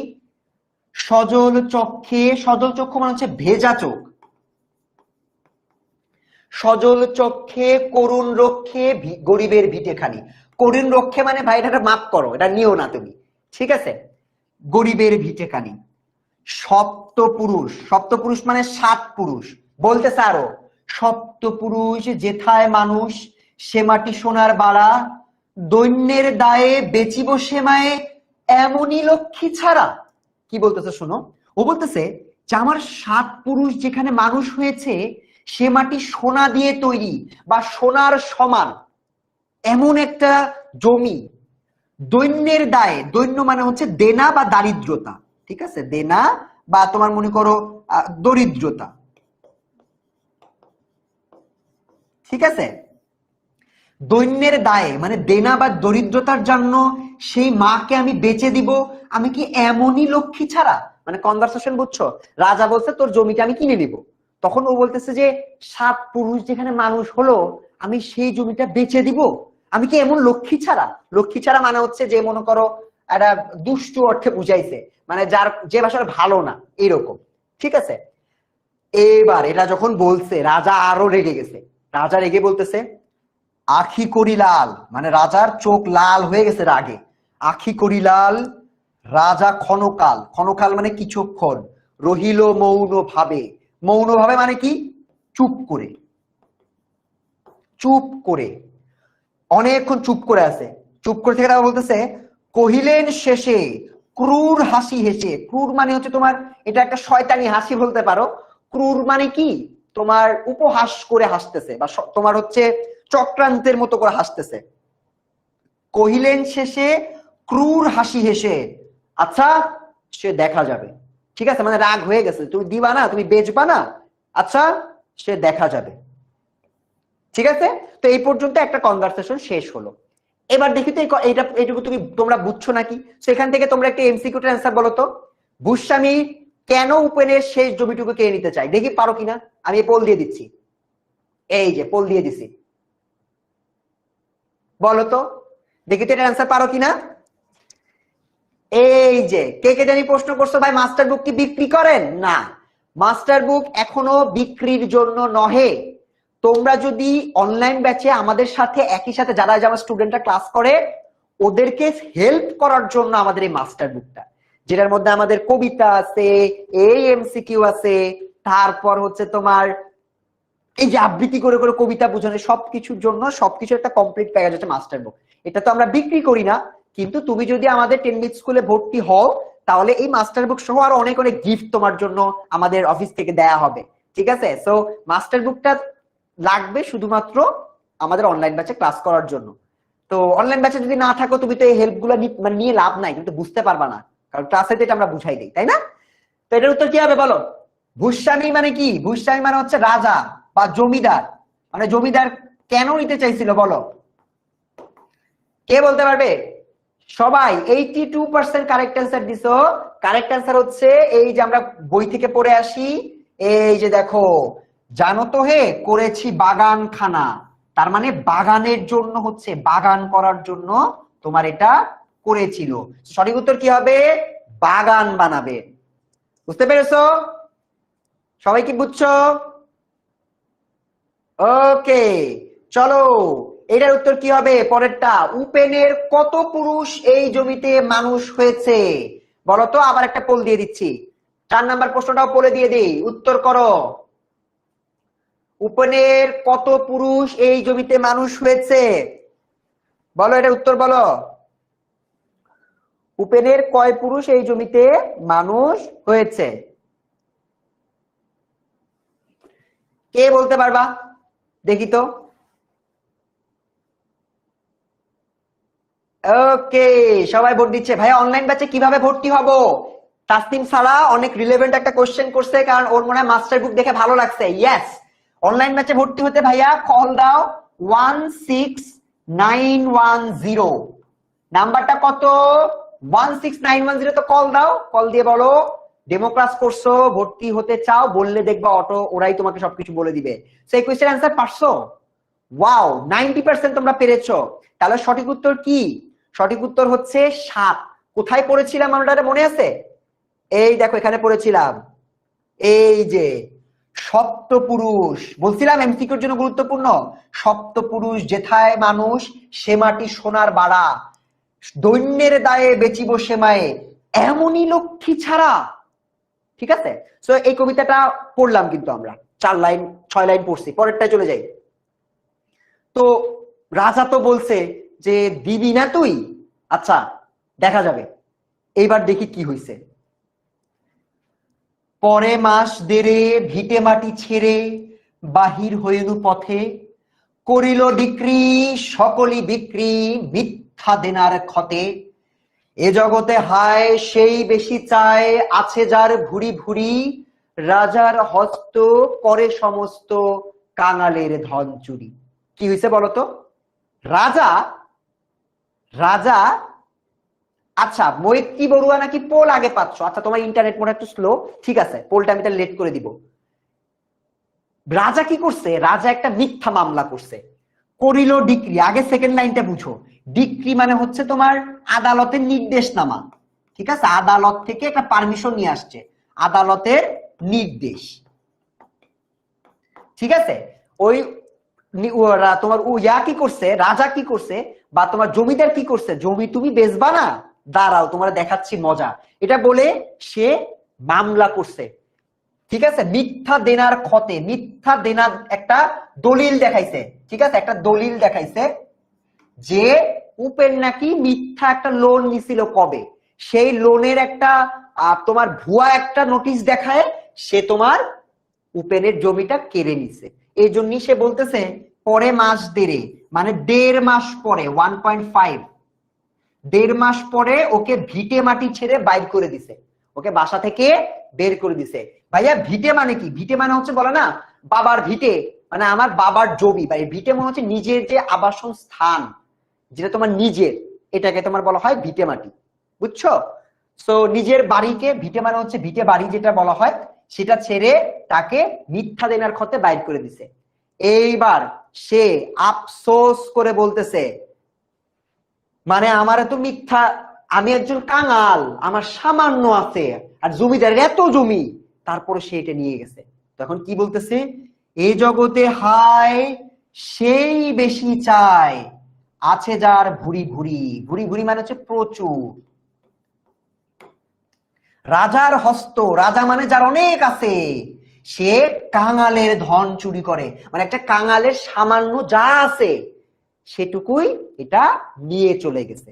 সজল চক্ষে। সজল চক্ষু মানে হচ্ছে ভেজা চোখ। সজল চক্ষে করুণ রক্ষে, গরিবের ভিটেখানি। করুণ রক্ষে মানে ভাই এটা মাফ করো, এটা নিও না তুমি, ঠিক আছে? গরিবের ভিটেখানি। সপ্তপুরুষ, সপ্তপুরুষ মানে 7 পুরুষ। বলতেছে আরো, সপ্তপুরুষ যেথায় মানুষ, সে মাটি সোনার বাড়া, দৈন্যের দায়ে বেচিব সেমায়ে, এমনই লক্ষ্মী ছাড়া। কি বলতেছে শোনো, ও বলতেছে যে আমার 7 পুরুষ যেখানে মানুষ হয়েছে, সে মাটি সোনা দিয়ে তৈরি বা সোনার সমান, এমন একটা জমি দৈন্যের দায়ে। দৈন্য মানে হচ্ছে দেনা বা দারিদ্রতা, ঠিক আছে? দেনা বা তোমার মনে করো দরিদ্রতা, ঠিক আছে? দৈন্যের দায়ে মানে দেনা বা দরিদ্রতার জন্য সেই মাকে আমি বেচে দিব। আমি কি এমনই লক্ষ্মী ছাড়া? মানে কনভারসেশন বুঝছো? রাজা বলছে তোর জমিটা আমি কিনে নিব, তখন ও বলতেছে যে 7 পুরুষ যেখানে মানুষ হলো, আমি সেই জমিটা বেচে দিব। আমি কি এমন লক্ষ্মী ছাড়া? লক্ষ্মী ছাড়া মানে হচ্ছে যে মনে করো একটা দুষ্টু অর্থে বুঝাইছে, মানে যার যে ভাষাটা ভালো না এইরকম, ঠিক আছে? এবার এটা যখন বলছে রাজা আরো রেগে গেছে। রাজা রেগে বলতেছে আখি করি লাল, মানে রাজার চোখ লাল হয়ে গেছে রাগে। আখি করি লাল, রাজা ক্ষণকাল, ক্ষণকাল মানে কিছুক্ষণ, রহিল মৌন ভাবে। মৌন ভাবে মানে কি? চুপ করে, চুপ করে অনেকক্ষণ চুপ করে আছে। চুপ করে থেকে তারা বলতেছে কহিলেন শেষে ক্রূর হাসি হেসে। ক্রূর মানে হচ্ছে তোমার এটা একটা শয়তানি হাসি বলতে পারো। ক্রূর মানে কি? তোমার উপহাস করে হাসতেছে বা তোমার হচ্ছে চক্রান্তের মতো করে হাসতেছে। কহিলেন শেষে ক্রূর হাসি হেসে, আচ্ছা সে দেখা যাবে। ঠিক আছে, মানে রাগ হয়ে গেছে, তুমি দিবা না, তুমি বেচবা না, আচ্ছা সে দেখা যাবে। ঠিক আছে, তো এই পর্যন্ত একটা কনভারসেশন শেষ হলো। এবার দেখি তো এইটুকু তোমরা বুঝছো নাকি? সেখান থেকে তোমরা একটা এমসিকিউটার অ্যান্সার বলো তো। ভূস্বামী কেন উপেনের শেষ জমিটুকু কে নিতে চাই? দেখি পারো কিনা। আমি পোল দিয়ে দিচ্ছি, এই যে পোল দিয়ে দিছি, বলো তো দেখি তো এটা অ্যান্সার পারো কিনা। এই যে কে কে জানি প্রশ্ন করছো ভাই মাস্টার বুক কি বিক্রি করেন? না, মাস্টার বুক এখনো বিক্রির জন্য নহে। তোমরা যদি অনলাইন ব্যাচে আমাদের সাথে একই সাথে যারা আমার স্টুডেন্টরা ক্লাস করে ওদেরকে হেল্প করার জন্য আমাদের এই মাস্টার বুকটা, যেটার মধ্যে আমাদের কবিতা আছে, এই এমসিকিউ আছে, তারপর হচ্ছে তোমার এই যে আবৃত্তি করে করে কবিতা বোঝানো, সবকিছুর জন্য সবকিছু একটা কমপ্লিট প্যাকেজ হচ্ছে মাস্টার বুক। এটা তো আমরা বিক্রি করি না, কিন্তু তুমি যদি আমাদের 10 মিনিট স্কুলে ভর্তি হও তাহলে এই মাস্টার বুক সহ আরো অনেক অনেক গিফট তোমার জন্য আমাদের অফিস থেকে দেয়া হবে। ঠিক আছে, সো মাস্টার বুকটা লাগবে শুধুমাত্র আমাদের অনলাইন ব্যাচে ক্লাস করার জন্য। তো অনলাইন ব্যাচে যদি না থাকো তুমি তো এই হেল্প গুলো নিয়ে লাভ নাই, তুমি তো বুঝতে পারবা না, কারণ ক্লাসে তো এটা আমরা বুঝাই দিই, তাই না? তো এটার উত্তর কি হবে বলো? ভূস্বামী মানে কি? ভূস্বামী মানে হচ্ছে রাজা বা জমিদার। মানে জমিদার কেন নিতে চাইছিল বলো, কে বলতে পারবে? সবাই 82% কারেক্ট অ্যান্সার দিছো। কারেক্ট অ্যান্সার হচ্ছে এই যে আমরা বই থেকে পড়ে আসি, এই যে দেখো, জানো তো হে করেছি বাগান খানা, তার মানে বাগানের জন্য হচ্ছে, বাগান করার জন্য তোমার এটা করেছিল। সঠিক উত্তর কি হবে? বাগান বানাবে। বুঝতে পেরেছো? সবাই কি বুঝছো? ওকে, চলো এটার উত্তর কি হবে পরেরটা। উপেনের কত পুরুষ এই জমিতে মানুষ হয়েছে বলতো? আবার একটা পোল দিয়ে দিচ্ছি, 4 নাম্বার প্রশ্নটাও পোলে দিয়ে দিই, উত্তর করো। উপেনের কত পুরুষ এই জমিতে মানুষ হয়েছে বলো, এটা উত্তর বলো। উপেনের কয় পুরুষ এই জমিতে মানুষ হয়েছে? কে বলতে পারবা দেখি তো? ওকে, সবাই ভোট দিচ্ছে। ভাইয়া অনলাইন ব্যাচে কিভাবে ভর্তি হব? তাসনিম সারা অনেক রিলেভেন্ট একটা কোশ্চেন করছে, কারণ ওর মনে হয় মাস্টার বুক দেখে ভালো লাগছে। ইয়েস, অনলাইন ব্যাচে ভর্তি হতে ভাইয়া কল দাও 16910। নাম্বারটা কত? 16910, তো কল দাও, কল দিয়ে বলো ডেমো ক্লাস করছো, ভর্তি হতে চাও, বললে দেখবা অটো ওরাই তোমাকে সবকিছু বলে দিবে। সেই কোয়েশ্চেন অ্যান্সার পারছো? ওয়াও, 90% তোমরা পেরেছো। তাহলে সঠিক উত্তর কি? সঠিক উত্তর হচ্ছে 7। কোথায় পড়েছিলাম আমরা, মনে আছে? এই দেখো এখানে পড়েছিলাম, এই যে সপ্তপুরুষ বলছিলাম এমসিকিউর জন্য গুরুত্বপূর্ণ। সপ্তপুরুষ যেথায় মানুষ সে মাটি সোনার বাড়া, দৈন্যের দায়ে বেচিব সেমায়ে এমনই লক্ষ্মী ছাড়া। ঠিক আছে, তো এই কবিতাটা পড়লাম কিন্তু আমরা 4 লাইন 6 লাইন পড়ছি। পরেরটা চলে যাই। তো রাজা তো বলছে যে দিবি না তুই, আচ্ছা দেখা যাবে। এইবার দেখি কি হইছে। পরে মাস দেড়ে ভিটে মাটি ছেড়ে বাহির হইলু পথে, করিল ডিক্রি সকলি বিক্রি মিথ্যা দেনার ক্ষতে। এ জগতে হায় সেই বেশি চায় আছে যার ভুরি ভুরি, রাজার হস্ত করে সমস্ত কাঙালের ধন চুরি। কি হয়েছে বলতো? রাজা রাজা আচ্ছা, মৈত্রী বড়ুয়া নাকি পোল আগে পাচ্ছ। আচ্ছা, তোমার ইন্টারনেট মনে একটু স্লো, ঠিক আছে, পোলটা আমি তাহলে লেট করে দিব। রাজা কি করছে? রাজা একটা মিথ্যা মামলা করছে, করিল ডিক্রি। আগে সেকেন্ড লাইনটা বুঝো। ডিক্রি মানে হচ্ছে তোমার আদালতের নির্দেশনামা। ঠিক আছে, আদালত থেকে একটা পারমিশন নিয়ে আসছে, আদালতের নির্দেশ। ঠিক আছে, ওই তোমার ইয়া কি করছে, রাজা কি করছে, বা তোমার জমিদার কি করছে, জমি তুমি বেচবা না, দাঁড়াও তোমার দেখাচ্ছি মজা, এটা বলে সে মামলা করছে। ঠিক আছে, মিথ্যা দেনার ক্ষতে, মিথ্যা দেনার একটা দলিল দেখাইছে। ঠিক আছে, একটা দলিল দেখাইছে যে উপেন নাকি মিথ্যা একটা লোন নিছিল কবে, সেই লোনের একটা তোমার ভুয়া একটা নোটিশ দেখায় সে তোমার উপেনের জমিটা কেড়ে নিছে। এই জন্যই সে বলতেছে পরে মাস দেড়ে, মানে 1.5 মাস পরে, 1.5, 1.5 মাস পরে ওকে ভিটে মাটি ছেড়ে বাইর করে দিছে, ওকে বাসা থেকে বের করে দিছে। ভাইয়া ভিটে মানে কি? ভিটে মানে হচ্ছে বলে না বাবার ভিটে, মানে আমার বাবার জমি, বা ভিটে মানে হচ্ছে নিজের যে আবাসন স্থান, যেটা তোমার নিজের, এটাকে তোমার বলা হয় ভিটে মাটি, বুঝছো? সো নিজের বাড়িকে ভিটে মানে হচ্ছে ভিটে বাড়ি যেটা বলা হয়, সেটা ছেড়ে তাকে মিথ্যা দেনার খতে বাইর করে দিছে। এইবার সে আফসোস করে বলতেছে, মানে আমার এত মিথ্যা, আমি একজন কাঙাল, আমার সামান্য আছে, আর জমিদারের এত জমি, তারপরে সে এটা নিয়ে গেছে। তখন কি বলতেছে, এই জগতে হায় সেই বেশি চায়, আছে যার ভুরি ভুরি, ভুরি ভুরি মানে হচ্ছে প্রচুর, রাজার হস্ত, রাজা মানে যার অনেক আছে, সে কাঙালের ধন চুরি করে, মানে একটা কাঙালের সামান্য যা আছে সেটুকুই এটা নিয়ে চলে গেছে।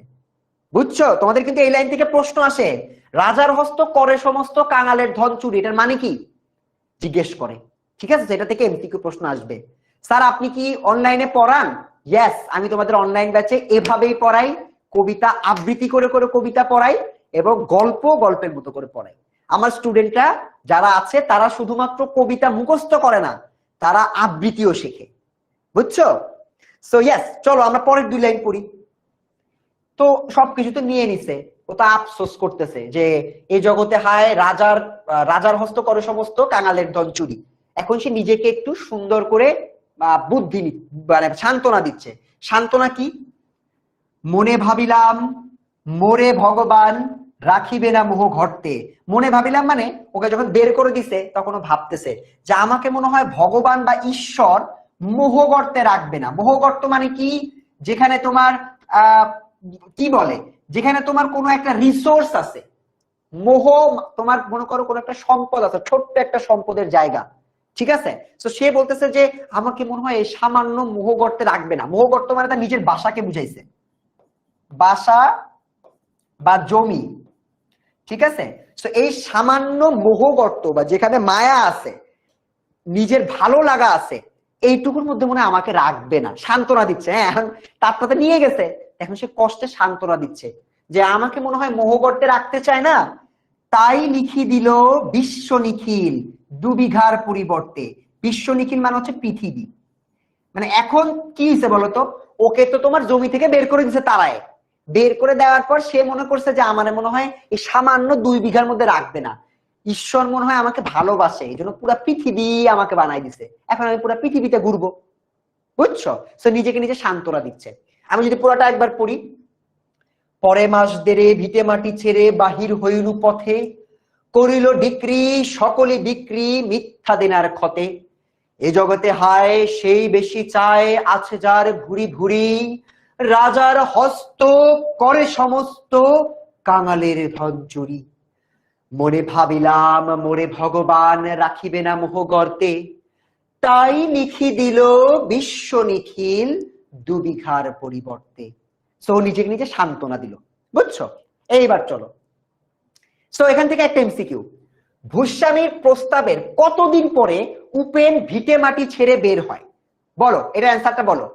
বুঝছো? তোমাদের কিন্তু এই লাইন থেকে প্রশ্ন আসে, রাজার হস্ত করে সমস্ত কাঙালের ধন চুরি, এটার মানে কি জিজ্ঞেস করে। ঠিক আছে, সেটা থেকে এমসিকিউ প্রশ্ন আসবে। স্যার আপনি কি অনলাইনে পড়ান? ইয়েস, আমি তোমাদের অনলাইন ব্যাচে এভাবেই পড়াই, কবিতা আবৃত্তি করে করে কবিতা পড়াই এবং গল্প গল্পের মতো করে পড়াই। আমার স্টুডেন্টরা যারা আছে তারা শুধুমাত্র কবিতা মুখস্থ করে না, তারা আবৃত্তিও শেখে। বুঝছো? সো ইয়েস, চলো আমরা পরের 2 লাইন পড়ি। তো সবকিছু তো নিয়ে নিছে, ও তো আফসোস করতেছে যে এই জগতে হায় রাজার হস্ত করে সমস্ত কাঙালের ধন চুরি। এখন সে নিজেকে একটু সুন্দর করে বুদ্ধি মানে সান্ত্বনা দিচ্ছে। সান্ত্বনা কি? মনে ভাবিলাম মোরে ভগবান রাখিবে না মোহ ঘটতে। মনে ভাবিলাম মানে ওকে যখন বের করে দিছে তখন ও ভাবতেছে যে আমাকে মনে হয় ভগবান বা ঈশ্বর মোহ গর্তে রাখবে না। মোহ গর্ত মানে কি? যেখানে তোমার কি বলে, যেখানে তোমার কোনো একটা রিসোর্স আছে, মোহ তোমার মনে করো কোনো একটা সম্পদ আছে, ছোট্ট একটা সম্পদের জায়গা, ঠিক আছে? তো সে বলতেছে যে আমাকে মনে হয় এই সামান্য মোহ গর্তে রাখবে না। মোহ গর্ত মানে তার নিজের বাসাকে বুঝাইছে, বাসা বা জমি, ঠিক আছে? তো এই সামান্য মোহ গর্ত বা যেখানে মায়া আছে, নিজের ভালো লাগা আছে, এইটুকুর মধ্যে মনে হয় আমাকে রাখবে না। সান্ত্বনা দিচ্ছে। হ্যাঁ, এখন তারটাতে নিয়ে গেছে, এখন সে কষ্টে সান্ত্বনা দিচ্ছে যে আমাকে মনে হয় মোহগর্তে রাখতে চায় না, তাই লিখি দিল বিশ্ব নিখিল 2 বিঘার পরিবর্তে। বিশ্ব নিখিল মানে হচ্ছে পৃথিবী। মানে এখন কি হয়েছে বলতো, ওকে তো তোমার জমি থেকে বের করে দিছে তারায়, বের করে দেওয়ার পর সে মনে করছে যে আমার মনে হয় এই সামান্য 2 বিঘার মধ্যে রাখবে না, ঈশ্বর মনে হয় আমাকে ভালোবাসে, এই জন্য পুরা পৃথিবী আমাকে বানাই দিছে, এখন আমি পুরা পৃথিবীতে ঘুরবো। বুঝছো? সো নিজেকে নিজে সান্ত্বনা দিচ্ছে। আমি যদি পুরাটা একবার পড়ি, পরে মাস দেড়ে ভিটে মাটি ছেড়ে বাহির হইলু পথে, করিল ডিক্রি সকলে বিক্রি মিথ্যা দেনার ক্ষতে। এ জগতে হায় সেই বেশি চায়, আছে যার ভুরি ভুরি, রাজার হস্ত করে সমস্ত কাঙালের ধন চুরি। মনে ভাবিলাম মোরে ভগবান রাখিবে না মোহ গর্তে, তাই লিখি দিল বিশ্ব নিখিল 2 বিঘার পরিবর্তে। সো নিজেকে নিজে সান্ত্বনা দিল। বুঝছো? এইবার চলো, সো এখান থেকে একটা এমসিকিউ, ভূস্বামীর প্রস্তাবের কতদিন পরে উপেন ভিটে মাটি ছেড়ে বের হয়? বলো, এটা অ্যান্সারটা বলো।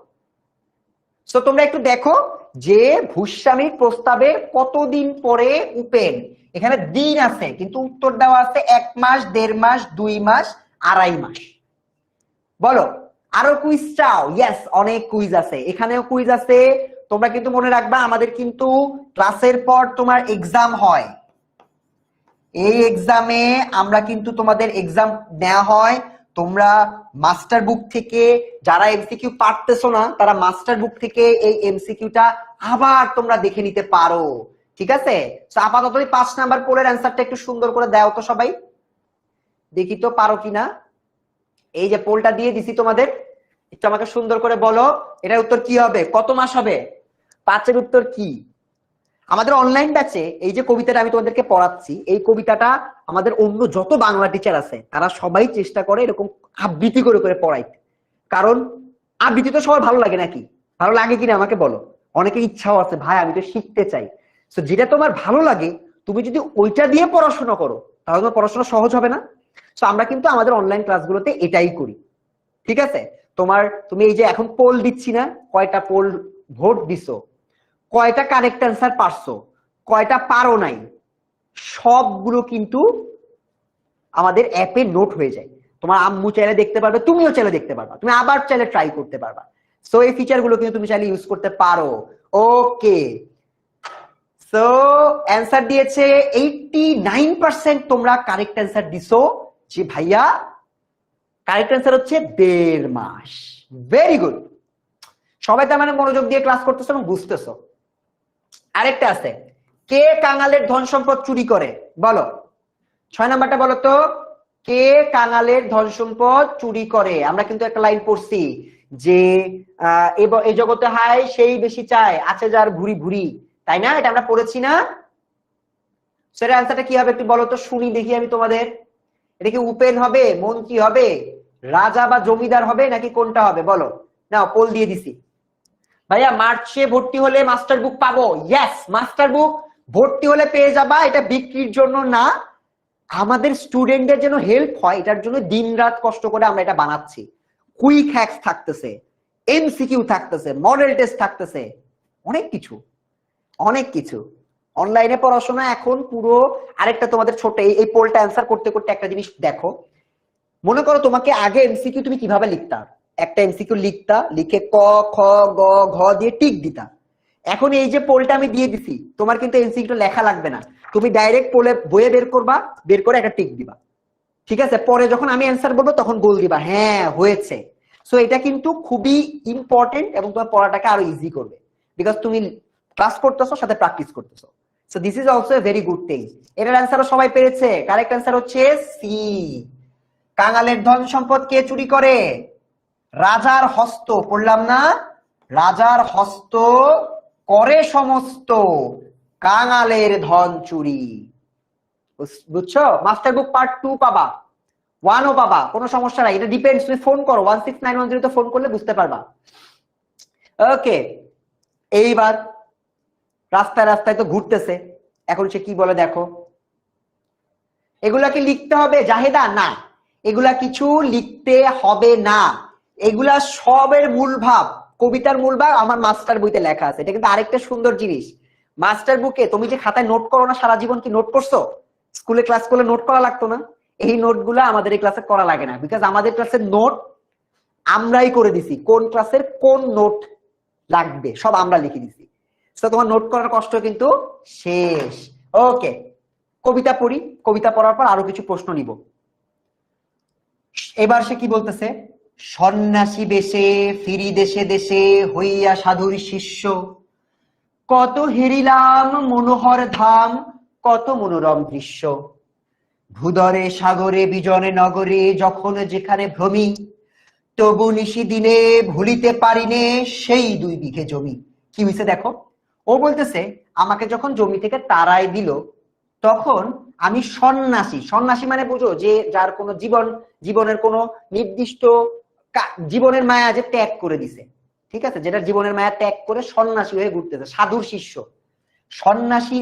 সো তোমরা একটু দেখো যে ভূস্বামীর প্রস্তাবের কতদিন পরে উপেন, এখানে দিন আছে কিন্তু উত্তর দেওয়া আছে 1 মাস, 1.5 মাস, 2 মাস, 2.5 মাস। বলো, আরো কুইজ চাও? ইয়েস, অনেক কুইজ আছে, এখানেও কুইজ আছে। তোমরা কিন্তু মনে রাখবা আমাদের কিন্তু ক্লাসের পর তোমার এক্সাম হয়, এই এক্সামে আমরা কিন্তু তোমাদের এক্সাম নেওয়া হয়। তোমরা মাস্টার বুক থেকে, যারা এমসিকিউ পারতেছো না তারা মাস্টার বুক থেকে এই এমসিকিউটা আবার তোমরা দেখে নিতে পারো। ঠিক আছে? তো আপাতত 5 নাম্বার পোলের অ্যান্সারটা একটু সুন্দর করে দাও তো সবাই, দেখি তো পারো কিনা। এই যে পোলটা দিয়ে দিছি তোমাদের, একটু আমাকে সুন্দর করে বলো এটার উত্তর কি হবে, কত মাস হবে? 5 এর উত্তর কি? আমাদের অনলাইন ব্যাচে এই যে কবিতাটা আমি তোমাদেরকে পড়াচ্ছি, এই কবিতাটা আমাদের অন্য যত বাংলা টিচার আছে তারা সবাই চেষ্টা করে এরকম আবৃত্তি করে করে পড়াইতে। কারণ আবৃত্তি তো সবার ভালো লাগে নাকি? ভালো লাগে কিনা আমাকে বলো। অনেকের ইচ্ছাও আছে, ভাই আমি তো শিখতে চাই। তো যেটা তোমার ভালো লাগে তুমি যদি ওইটা দিয়ে পড়াশোনা করো তাহলে তোমার পড়াশোনা সহজ হবে না? সো আমরা কিন্তু আমাদের অনলাইন ক্লাসগুলোতে এটাই করি, ঠিক আছে? তুমি এই যে এখন পোল দিচ্ছি না, কয়টা পোল ভোট দিছো, কয়টা কারেক্ট অ্যান্সার পারছো, কয়টা পারো নাই, সবগুলো কিন্তু আমাদের অ্যাপে নোট হয়ে যায়। তোমার আম্মু চাইলে দেখতে পারবে, তুমিও চাইলে দেখতে পারবা, তুমি আবার চাইলে ট্রাই করতে পারবা। সো এই ফিচার গুলো কিন্তু তুমি চাইলে ইউজ করতে পারো। ওকে, সো অ্যান্সার দিয়েছে 89%। তোমরা কারেক্ট অ্যান্সার দিছো যে ভাইয়া কারেক্ট অ্যান্সার হচ্ছে 1.5 মাস। ভেরি গুড, সবাই তার মানে মনোযোগ দিয়ে ক্লাস করতেছো এবং বুঝতেছো। আরেকটা আছে, কে কাঙালের ধন সম্পদ চুরি করে? বলো 6 নাম্বারটা বলো তো, কে কাঙালের ধন সম্পদ চুরি করে? আমরা কিন্তু একটা লাইন পড়ছি যে এই জগতে হায় সেই বেশি চায়, আছে যার ভুরি ভুরি, তাই না? এটা আমরা পড়েছি না? সেটার অ্যান্সারটা কি হবে একটু বলো তো, শুনি দেখি আমি তোমাদের। এটা কি উপেন হবে, মন্ত্রী হবে, রাজা বা জমিদার হবে, নাকি কোনটা হবে? বলো। নাও পোল দিয়ে দিছি। ভাইয়া মার্চে ভর্তি হলে মাস্টার বুক পাবো? ইয়েস, মাস্টার বুক ভর্তি হলে পেয়ে যাবা। এটা বিক্রির জন্য না, আমাদের স্টুডেন্টদের যেন হেল্প হয়, এটার জন্য দিন রাত কষ্ট করে আমরা এটা বানাচ্ছি। কুইক হ্যাকস থাকতেছে, এমসিকিউ থাকতেছে, মডেল টেস্ট থাকতেছে, অনেক কিছু অনেক কিছু। অনলাইনে পড়াশোনা এখন পুরো। আরেকটা তোমাদের ছোট এই পোলটা অ্যান্সার করতে করতে একটা জিনিস দেখো। মনে করো তোমাকে আগে এমসিকিউ তুমি কিভাবে লিখতা, একটা এমসিকিউ লিখতা, লিখে ক খ গ ঘ দিয়ে টিক দিতা। এখন এই যে পোলটা আমি দিয়ে দিছি, তোমার কিন্তু এমসিকিউটা লেখা লাগবে না, তুমি ডাইরেক্ট পোলে বইয়ে বের করবা, বের করে একটা টিক দিবা, ঠিক আছে? পরে যখন আমি অ্যান্সার বলবো তখন গোল দিবা, হ্যাঁ হয়েছে। সো এটা কিন্তু খুবই ইম্পর্টেন্ট এবং তোমার পড়াটাকে আরো ইজি করবে, বিকজ তুমি ক্লাস করতেছো সাথে প্র্যাকটিস করতেছো। So this is also a very good thing. এটার অ্যান্সারও সবাই পেরেছে, কারেক্ট অ্যান্সার হচ্ছে সি। কাঙালের ধন সম্পদ কে চুরি করে? রাজার হস্ত, পড়লাম না? রাজার হস্ত করে সমস্ত, কাঙালের ধন চুরি। বুঝছো? মাস্টার বুক পার্ট 2 পাবা, 1ও পাবা, কোনো সমস্যা নাই। এটা ডিপেন্ডস, তুমি ফোন করো 16910 তে ফোন করলে বুঝতে পারবা। ওকে, এইবার রাস্তায় রাস্তায় তো ঘুরতেছে, এখন সে কি বলে দেখো। এগুলা কি লিখতে হবে জাহেদা? না, এগুলা কিছু লিখতে হবে না। এগুলা সবের মূল ভাব, কবিতার মূল ভাব আমার মাস্টার বইতে লেখা আছে। এটা কিন্তু আরেকটা সুন্দর জিনিস, মাস্টার বুকে তুমি যে খাতায় নোট করো না সারা জীবন, কি নোট করছো? স্কুলে ক্লাস করলে নোট করা লাগতো না? এই নোটগুলা আমাদের এই ক্লাসে করা লাগে না, বিকজ আমাদের ক্লাসের নোট আমরাই করে দিছি। কোন ক্লাসের কোন নোট লাগবে সব আমরা লিখে দিছি। তো তোমার নোট করার কষ্ট কিন্তু শেষ। ওকে, কবিতা পড়ি, কবিতা পড়ার পর আরো কিছু প্রশ্ন নিব। এবার সে কি বলতেছে, সন্ন্যাসী বেশে ফিরি দেশে দেশে হইয়া সাধুর শিষ্য, কত হেরিলাম মনোহর ধাম, কত মনোরম দৃশ্য, ভূদরে সাগরে বিজনে নগরে যখন যেখানে ভ্রমি, তবু নিশি দিনে ভুলিতে পারিনে সেই 2 বিঘে জমি। কি হয়েছে দেখো, ও বলতেছে আমাকে যখন জমি থেকে তাড়াই দিল তখন আমি সন্ন্যাসী। সন্ন্যাসী মানে বুঝো যে যার কোনো জীবনের কোনো নির্দিষ্ট জীবনের মায়া যে ত্যাগ করে দিছে, ঠিক আছে? যেটা জীবনের মায়া ত্যাগ করে সন্ন্যাসী হয়ে ঘুরতেছে, সাধুর শিষ্য। সন্ন্যাসী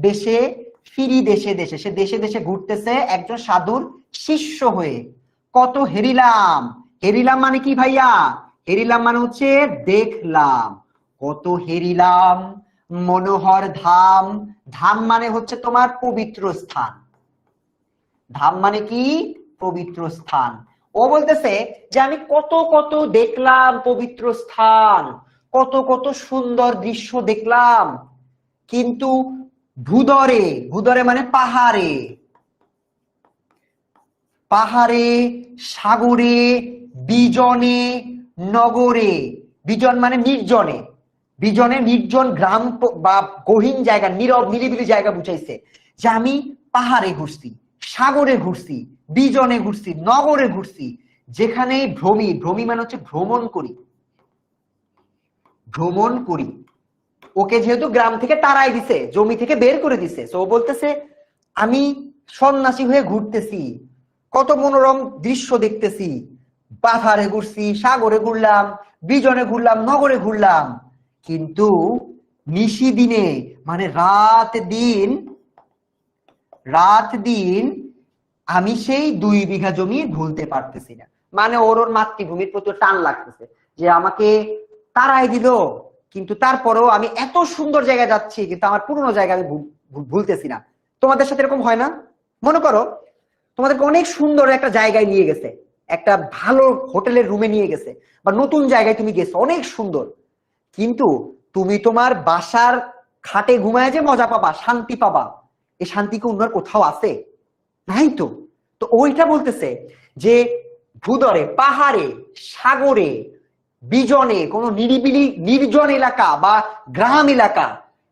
দেশে ফিরি দেশে দেশে, সে দেশে দেশে ঘুরতেছে একজন সাধুর শিষ্য হয়ে। কত হেরিলাম, হেরিলাম মানে কি ভাইয়া? হেরিলাম মানে হচ্ছে দেখলাম। কত হেরিলাম মনোহর ধাম, ধাম মানে হচ্ছে তোমার পবিত্র স্থান। ধাম মানে কি? পবিত্র স্থান। ও বলতেছে যে আমি কত কত দেখলাম পবিত্র স্থান, কত কত সুন্দর দৃশ্য দেখলাম, কিন্তু ভূদরে, ভূদরে মানে পাহাড়ে, পাহাড়ে সাগরে বিজনে নগরে, বিজন মানে নির্জনে, বিজনে নির্জন গ্রাম বা গহীন জায়গা, নীরব নিরিবিলি জায়গা বুঝাইছে। যে আমি পাহাড়ে ঘুরছি, সাগরে ঘুরছি, বিজনে ঘুরছি, নগরে ঘুরছি, যেখানে ভ্রমি, ভ্রমি মানে হচ্ছে ভ্রমণ করি, ভ্রমণ করি। ওকে যেহেতু গ্রাম থেকে তাড়াই দিছে, জমি থেকে বের করে দিছে, তো ও বলতেছে আমি সন্ন্যাসী হয়ে ঘুরতেছি, কত মনোরম দৃশ্য দেখতেছি, পাহাড়ে ঘুরছি, সাগরে ঘুরলাম, বিজনে ঘুরলাম, নগরে ঘুরলাম, কিন্তু নিশি দিনে মানে রাত দিন আমি সেই 2 বিঘা জমি ভুলতে পারতেছি না। মানে ওর মাতৃভূমির প্রতি টান লাগতেছে যে আমাকে তারাই দিল, কিন্তু তারপরেও আমি এত সুন্দর জায়গায় যাচ্ছি কিন্তু আমার পুরনো জায়গা আমি ভুলতেছি না। তোমাদের সাথে এরকম হয় না? মনে করো তোমাদেরকে অনেক সুন্দর একটা জায়গায় নিয়ে গেছে, একটা ভালো হোটেলের রুমে নিয়ে গেছে, বা নতুন জায়গায় তুমি গেছো অনেক সুন্দর, কিন্তু তুমি তোমার বাসার খাটে ঘুমায় যে মজা পাবা, শান্তি পাবা, এই শান্তি কি অন্য কোথাও আছে? নাই তো। তো ওইটা বলতেছে যে ভূদরে, পাহাড়ে, সাগরে, বিজনে, কোন নিরিবিলি নির্জন এলাকা বা গ্রাম এলাকা,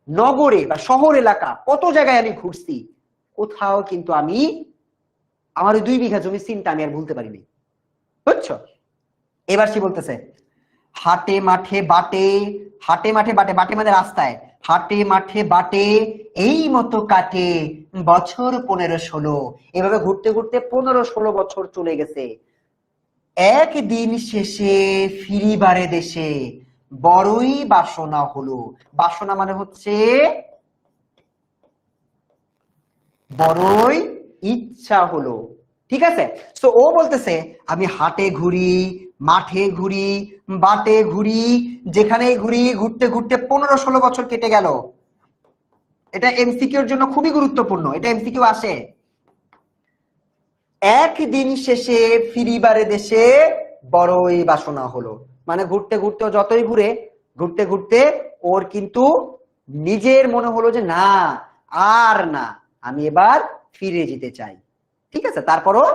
নগরে বা শহর এলাকা, কত জায়গায় আমি ঘুরছি, কোথাও কিন্তু আমি আমার ওই 2 বিঘা জমি চিন্তা আমি আর ভুলতে পারিনি। বুঝছো? এবার সে বলতেছে হাটে মাঠে বাটে, হাটে মাঠে বাটে, বাটে মানে রাস্তায়, হাটে মাঠে বাটে এই মতো কাটে বছর 15-16। এভাবে ঘুরতে ঘুরতে 15-16 বছর চলে গেছে। একদিন শেষে ফিরিবারে দেশে বড়ই বাসনা হলো। বাসনা মানে হচ্ছে বড়ই ইচ্ছা হলো। ঠিক আছে? তো ও বলতেছে আমি হাটে ঘুরি, মাঠে ঘুরি, বাটে ঘুরি, যেখানে ঘুরি, ঘুরতে ঘুরতে 15-16 বছর কেটে গেল। এটা এমসিকিউর জন্য খুবই গুরুত্বপূর্ণ, এটা এমসিকিউ আসে। একদিন শেষে ফিরিবারে দেশে বড়ই বাসনা হলো, মানে ঘুরতে ঘুরতে যতই ঘুরে, ঘুরতে ঘুরতে ওর কিন্তু নিজের মনে হলো যে না, আর না, আমি এবার ফিরে যেতে চাই। ঠিক আছে? তারপরও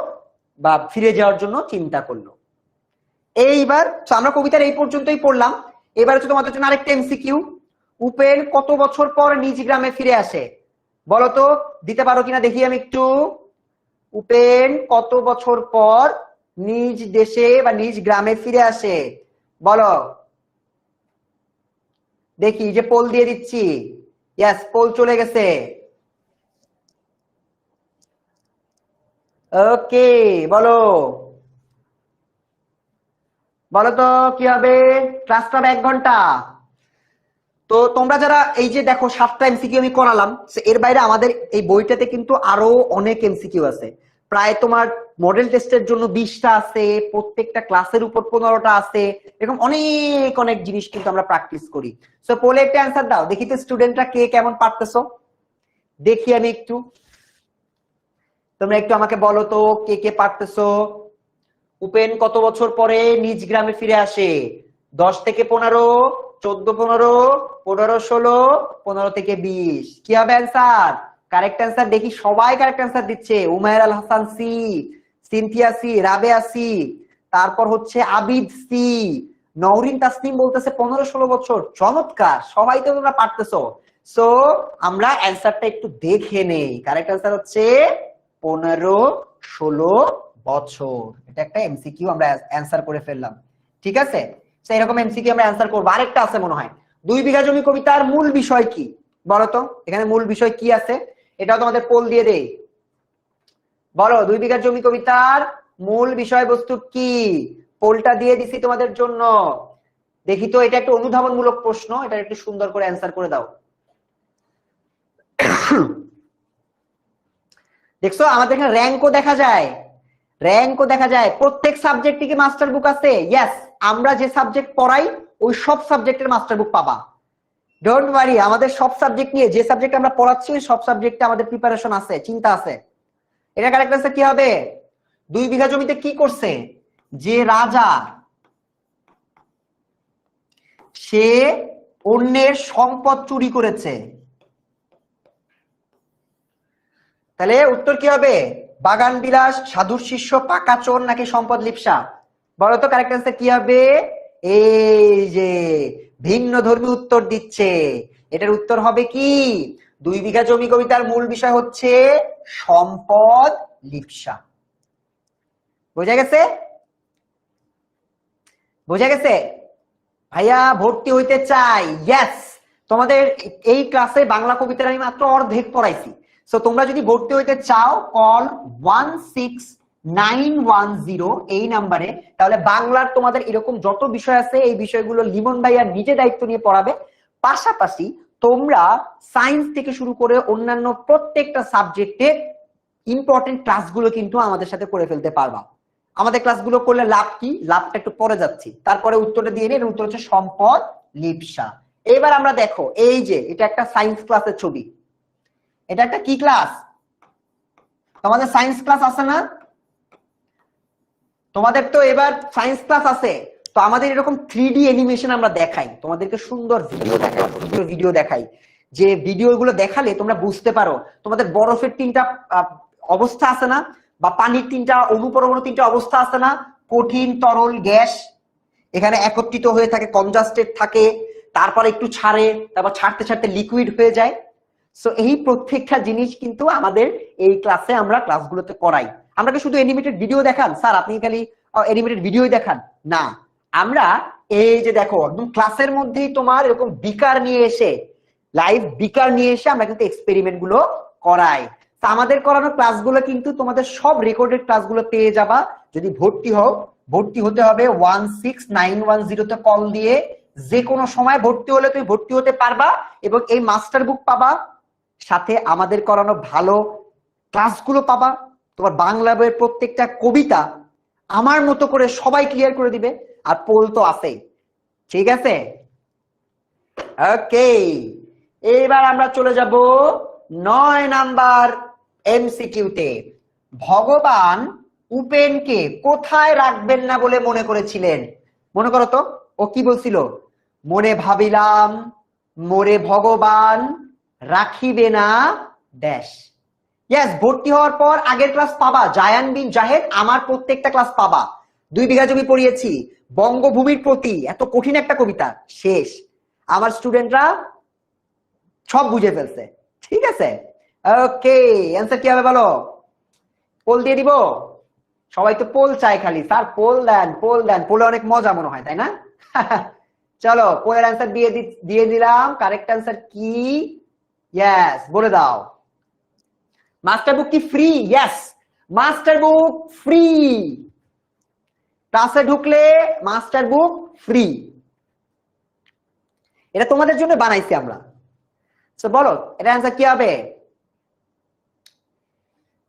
বা ফিরে যাওয়ার জন্য চিন্তা করলো। এইবার আমরা কবিতার এই পর্যন্তই পড়লাম। এবার হচ্ছে তোমাদের জন্য আরেকটা এমসিকিউ। উপেন কত বছর পর নিজ গ্রামে ফিরে আসে? বলতো, দিতে পারো কিনা দেখি আমি একটু। উপেন কত বছর পর নিজ দেশে বা নিজ গ্রামে ফিরে আসে? বলো দেখি, যে পোল দিয়ে দিচ্ছি। ইয়েস, পোল চলে গেছে। ওকে, বলো বলো তো কি হবে? ক্লাসটা 1 ঘন্টা। তো তোমরা যারা এই যে দেখো 7টা এমসিকিউ আমি করালাম, এর বাইরে আমাদের এই বইটাতে কিন্তু আরো অনেক এমসিকিউ আছে। প্রায় তোমার মডেল টেস্টের জন্য 20টা আছে, প্রত্যেকটা ক্লাসের উপর 15টা আছে, এরকম অনেক অনেক জিনিস কিন্তু আমরা প্র্যাকটিস করি। সো পোলে একটা অ্যান্সার দাও দেখি তো, স্টুডেন্টরা কে কেমন পারতেছো দেখি আমি একটু। তোমরা একটু আমাকে বলো তো কে কে পারতেছো। উপেন কত বছর পরে নিজ গ্রামে ফিরে আসে? 10 থেকে 15, 14-15, 15-16, 15 থেকে 20। কি হবে অ্যান্সার? কারেক্ট অ্যান্সার দেখি, সবাই কারেক্ট অ্যান্সার দিচ্ছে। Umayer Al Hasan C, Sinthia C, Rabeya C, তারপর হচ্ছে আবিদ সি, নওরিন তাসনিম বলতেছে 15-16 বছর। চমৎকার, সবাই তো তোমরা পারতেছো। সো আমরা অ্যান্সারটা একটু দেখে নেই। কারেক্ট অ্যান্সার হচ্ছে 15-16 বছর। এটা একটা এমসিকিউ আমরা অ্যান্সার করে ফেললাম। ঠিক আছে? তো এরকম এমসিকিউ আমরা অ্যান্সার করব। আরেকটা আছে মনে হয়, 2 বিঘা জমি কবিতার মূল বিষয় কি? বলো তো এখানে মূল বিষয় কি আছে, এটাও তোমাদের পোল দিয়ে দেই। বলো 2 বিঘা জমি কবিতার মূল বিষয়বস্তু কি? পোলটা দিয়ে দিছি তোমাদের জন্য। দেখি তো, এটা একটা অনুধাবনমূলক প্রশ্ন, এটা একটু সুন্দর করে অ্যান্সার করে দাও। দেখছো আমাদের এখানে র্যাঙ্কও দেখা যায়, র্যাঙ্কও দেখা যায়। প্রত্যেক সাবজেক্টে কি মাস্টার বুক আছে? ইয়েস, আমরা যে সাবজেক্ট পড়াই ওই সব সাবজেক্টের মাস্টার বুক পাবা। ডোন্ট ওয়ারি, আমাদের সব সাবজেক্ট নিয়ে, যে সাবজেক্ট আমরা পড়াচ্ছি ওই সব সাবজেক্টে আমাদের প্রিপারেশন আছে, চিন্তা আছে। এটা কারেক্ট আছে। কি হবে? 2 বিঘা জমিতে কি করছে? যে রাজা, সে অন্যের সম্পদ চুরি করেছে। তাহলে উত্তর কি হবে? বাগান বিলাস, সাধুর শিষ্য, পাকা চোর, নাকি সম্পদ লিপ্সা? বলো তো কারেক্ট অ্যান্সার কি হবে? এই যে ভিন্ন ধর্মী উত্তর দিচ্ছে, এটার উত্তর হবে কি? 2 বিঘা জমি কবিতার মূল বিষয় হচ্ছে সম্পদ লিপ্সা। বোঝা গেছে? বোঝা গেছে? ভাইয়া ভর্তি হইতে চাই। ইয়েস, তোমাদের এই ক্লাসে বাংলা কবিতার আমি মাত্র অর্ধেক পড়াইছি। সো তোমরা যদি ভর্তি হইতে চাও, কল 16910 এই নাম্বারে। তাহলে বাংলার তোমাদের এরকম যত বিষয় আছে এই বিষয়গুলো লিমন ভাইয়া নিজে দায়িত্ব নিয়ে পড়াবে। পাশাপাশি তোমরা সায়েন্স থেকে শুরু করে অন্যান্য প্রত্যেকটা সাবজেক্টে ইম্পর্টেন্ট ক্লাসগুলো কিন্তু আমাদের সাথে করে ফেলতে পারবা। আমাদের ক্লাসগুলো করলে লাভ কি, লাভটা একটু পরে যাচ্ছি, তারপরে উত্তরটা দিয়ে নিন। উত্তর হচ্ছে সম্পদ লিপসা। এবার আমরা দেখো, এই যে এটা একটা সায়েন্স ক্লাসের ছবি, এটা একটা কি ক্লাস? তোমাদের সায়েন্স ক্লাস আছে না? তোমাদের তো এবার সায়েন্স ক্লাস আছে, তো আমাদের এরকম 3D অ্যানিমেশন আমরা দেখাই, তোমাদেরকে সুন্দর ভিডিও দেখাই, যে ভিডিওগুলো দেখালে তোমরা বুঝতে পারো। তোমাদের বরফের 3টা অবস্থা আছে না, বা পানির 3টা অনুপরমাণু 3টা অবস্থা আছে না, কঠিন, তরল, গ্যাস। এখানে একত্রিত হয়ে থাকে, কনজাস্টেড থাকে, তারপর একটু ছাড়ে, তারপর ছাড়তে ছাড়তে লিকুইড হয়ে যায়। সো এই প্রত্যেকটা জিনিস কিন্তু আমাদের এই ক্লাসে আমরা ক্লাসগুলোতে করাই। আমরা কি শুধু অ্যানিমেটেড ভিডিও দেখান স্যার আপনি খালি অ্যানিমেটেড ভিডিওই দেখান? না, আমরা এই যে দেখো একদম ক্লাসের মধ্যেই তোমার এরকম বিকার নিয়ে এসে, লাইভ বিকার নিয়ে এসে আমরা কিন্তু এক্সপেরিমেন্ট গুলো করাই। তো আমাদের করানো ক্লাসগুলো কিন্তু তোমাদের সব রেকর্ডেড ক্লাসগুলো পেয়ে যাবা। যদি ভর্তি হও, ভর্তি হতে হবে 16910 তে কল দিয়ে। যে কোনো সময় ভর্তি হলে তুমি ভর্তি হতে পারবা, এবং এই মাস্টার বুক পাবা, সাথে আমাদের করানো ভালো ক্লাসগুলো পাবা। তোমার বাংলা বইয়ের প্রত্যেকটা কবিতা আমার মতো করে সবাই ক্লিয়ার করে দিবে, আর পোল তো আছেই। ঠিক আছে, ওকে। এবার আমরা চলে যাব 9 নাম্বার এমসিকিউতে। ভগবান উপেনকে কোথায় রাখবেন না বলে মনে করেছিলেন? মনে করো তো, ও কি বলছিল? মনে ভাবিলাম মোরে ভগবান রাখিবে না ড্যাশ। ইয়েস, ভর্তি হওয়ার পর আগের ক্লাস পাবা, জায়ান বিন জাহেদ, আমার প্রত্যেকটা ক্লাস পাবা। 2 বিঘা জমি পড়িয়েছি, বঙ্গভূমির প্রতি, এত কঠিন একটা কবিতা, শেষ। আমার স্টুডেন্টরা সব বুঝে ফেলছে। ঠিক আছে, ওকে। অ্যান্সার কি হবে বলো? পোল দিয়ে দিব? সবাই তো পোল চাই খালি, স্যার পোল দেন, পোল দেন। পোলে অনেক মজা মনে হয়, তাই না? চলো, পোলের অ্যান্সার দিয়ে দিলাম। কারেক্ট অ্যান্সার কি? ইয়েস, বলে দাও। মাস্টার বুক কি ফ্রি? ইয়েস, মাস্টার বুক ফ্রি। ক্লাসে ঢুকলে মাস্টার বুক ফ্রি। এটা তোমাদের জন্য বানাইছি আমরা। তো বলো, এটা অ্যান্সার কি হবে?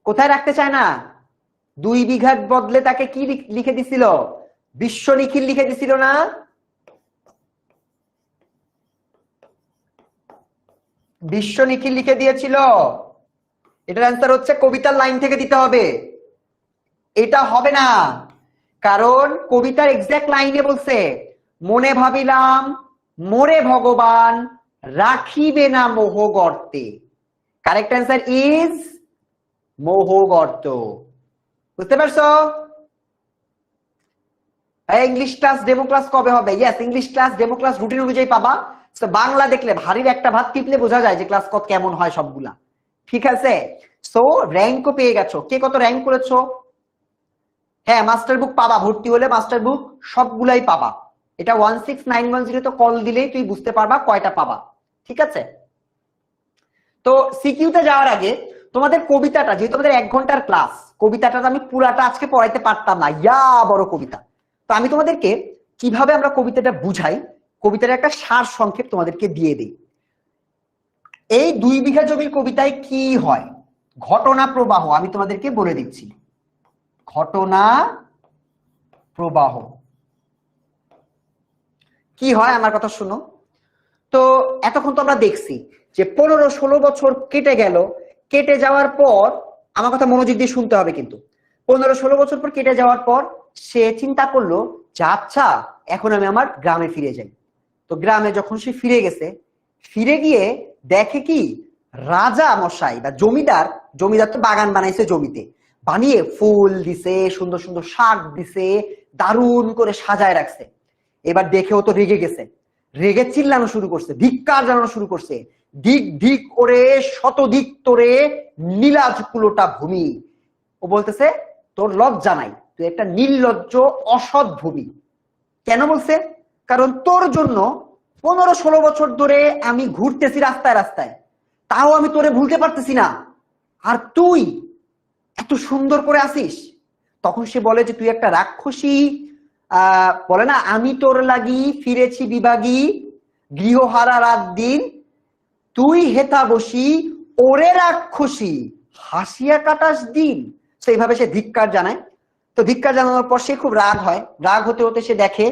কোথায় রাখতে চায় না? 2 বিঘার বদলে তাকে কি লিখে দিছিল? বিশ্ব নিখিল লিখে দিছিল না? বিশ্ব নিখিল লিখে দিয়েছিল। এটার অ্যান্সার হচ্ছে কবিতার লাইন থেকে দিতে হবে। এটা হবে না, কারণ কবিতার এক্সাক্ট লাইনে বলছে মনে ভাবিলাম মোরে ভগবান রাখিবে না মোহ গর্তে। কারেক্ট অ্যান্সার ইজ মোহ গর্ত। বুঝতে পারছো? ইংলিশ ক্লাস ডেমো ক্লাস কবে হবে? Yes, English class demo class routine অনুযায়ী পাবা। তো বাংলা দেখলে ভারীর একটা ভাত টিপলে বোঝা যায় যে ক্লাস কত কেমন হয় সবগুলা। ঠিক আছে, সো র্যাঙ্কও পেয়ে গেছো। কে কত র্যাঙ্ক করেছো? হ্যাঁ, মাস্টার বুক পাবা, ভর্তি হলে মাস্টার বুক সবগুলাই পাবা। এটা 16910 তো কল দিলেই তুই বুঝতে পারবা কয়টা পাবা। ঠিক আছে, তো সিকিউতে যাওয়ার আগে তোমাদের কবিতাটা, যেহেতু তোমাদের 1 ঘন্টার ক্লাস, কবিতাটা আমি পুরাটা আজকে পড়াইতে পারতাম না, ইয়া বড় কবিতা। তো আমি তোমাদেরকে কিভাবে আমরা কবিতাটা বুঝাই, কবিতার একটা সার সংক্ষেপ তোমাদেরকে দিয়ে দিই। এই 2 বিঘা জমির কবিতায় কি হয়? ঘটনা প্রবাহ আমি তোমাদেরকে বলে দিচ্ছি। ঘটনা প্রবাহ কি হয় আমার কথা শুনো। তো এতক্ষণ তো আমরা দেখছি যে 15-16 বছর কেটে গেল। কেটে যাওয়ার পর, আমার কথা মনোযোগ দিয়ে শুনতে হবে কিন্তু, 15-16 বছর পর কেটে যাওয়ার পর সে চিন্তা করলো যে আচ্ছা এখন আমি আমার গ্রামে ফিরে যাই। তো গ্রামে যখন সে ফিরে গেছে, ফিরে গিয়ে দেখে কি রাজা মশাই বা জমিদার, জমিদার তো বাগান বানাইছে জমিতে, বানিয়ে ফুল দিছে, সুন্দর সুন্দর শাক দিছে, দারুণ করে সাজায় রাখছে। এবার দেখেও তো রেগে গেছে, রেগে চিল্লানো শুরু করছে, ধিক্কার জানানো শুরু করছে, দিক দিক করে শতদিক তোরে নীলাজ কুলোটা ভূমি। ও বলতেছে তোর লজ্জা নাই, তুই একটা নির্লজ্জ অসৎ ভূমি। কেন বলছে? কারণ তোর জন্য 15-16 বছর ধরে আমি ঘুরতেছি রাস্তায় রাস্তায়, তাও আমি তোরে ভুলতে পারতেছি না, আর তুই এত সুন্দর করে আসিস। তখন সে বলে যে তুই একটা রাক্ষসী, বলে না আমি তোর লাগি ফিরেছি বিভাগী, গৃহহারা রাত দিন, তুই হেতা বসি ওরে রাক্ষসী হাসিয়া কাটাস দিন। তো এইভাবে সে ধিক্কার জানায়। তো ধিক্কার জানানোর পর সে খুব রাগ হয়। রাগ হতে হতে সে দেখে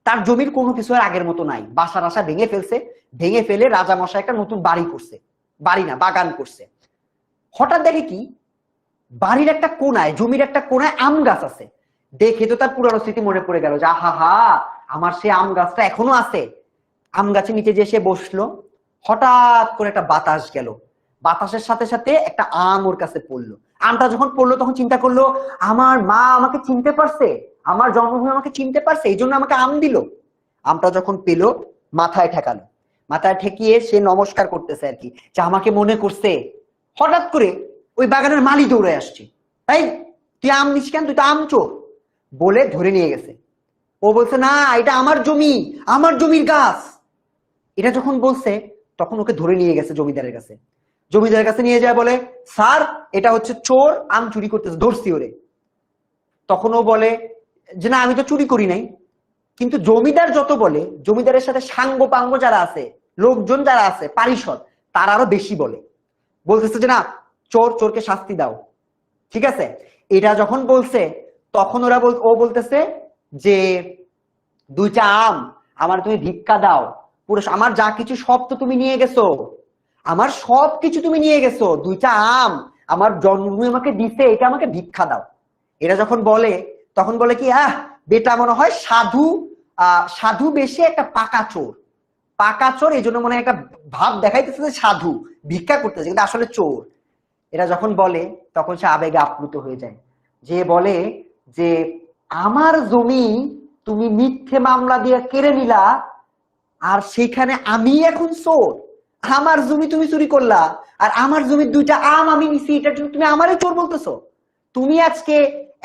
তার জমির কোনো কিছু আর আগের মতো নাই, বাসা রাসা ভেঙে ফেলছে। ভেঙে ফেলে রাজামশাই একটা নতুন বাড়ি করছে, বাড়ি না বাগান করছে। হঠাৎ দেখে কি বাড়ির একটা কোনায়, জমির একটা কোনায় আম গাছ আছে। দেখে তো তার পুরানো স্মৃতি মনে পড়ে গেল যে আহা হা, আমার সে আম গাছটা এখনো আছে। আম গাছের নিচে যে সে বসলো, হঠাৎ করে একটা বাতাস গেল। বাতাসের সাথে সাথে একটা আম ওর কাছে পড়লো। আমটা যখন পড়লো তখন চিন্তা করলো, আমার মা আমাকে চিনতে পারছে, আমার জন্মভূমি আমাকে চিনতে পারছে, এই জন্য আমাকে আম দিল। আমটা যখন পেলো মাথায় ঠেকালো। মাথায় ঠেকিয়ে সে নমস্কার করতেছে আর কি, যে আমাকে মনে করছে। হঠাৎ করে ওই বাগানের মালি দৌড়ে আসছে, এই তুই আম নিস কেন, তুই তো আম চোর বলে ধরে নিয়ে গেছে। ও বলছে না, এটা আমার জমি, আমার জমির গাছ। এটা যখন বলছে তখন ওকে ধরে নিয়ে গেছে জমিদারের কাছে। জমিদারের কাছে নিয়ে যায়, বলে স্যার এটা হচ্ছে চোর, আম চুরি করতেছে, ধরছি ওরে। তখন ও বলে যে না, আমি তো চুরি করি নাই। কিন্তু জমিদার যত বলে, জমিদারের সাথে সাঙ্গ পাঙ্গ যারা আছে, লোকজন যারা আছে পারিষদ, তার আরো বেশি বলে। বলতেছে যে না, চোর চোরকে শাস্তি দাও। ঠিক আছে, এটা যখন বলছে তখন ও বলতেছে যে দুইটা আম আমার তুমি ভিক্ষা দাও। পুরো আমার যা কিছু সব তো তুমি নিয়ে গেছো, আমার সব কিছু তুমি নিয়ে গেছো, দুইটা আম আমার জন্মভূমি আমাকে দিছে, এটা আমাকে ভিক্ষা দাও। এটা যখন বলে তখন বলে কি, বেটা মনে হয় সাধু, সাধু বেশে একটা পাকা চোর। পাকা চোর এই জন্য মনে হয় একটা ভাব দেখাইতেছে যে সাধু ভিক্ষা করতেছে, কিন্তু আসলে চোর। এরা যখন বলে তখন সে আবেগে আপ্লুত হয়ে যায়। যে বলে যে আমার জমি তুমি মিথ্যে মামলা দিয়ে কেড়ে নিলা, আর সেখানে আমি এখন চোর। আমার জমি তুমি চুরি করলা, আর আমার জমির দুইটা আম আমি নিছি, এটার জন্য তুমি আমারই চোর বলতেছো। তুমি আজকে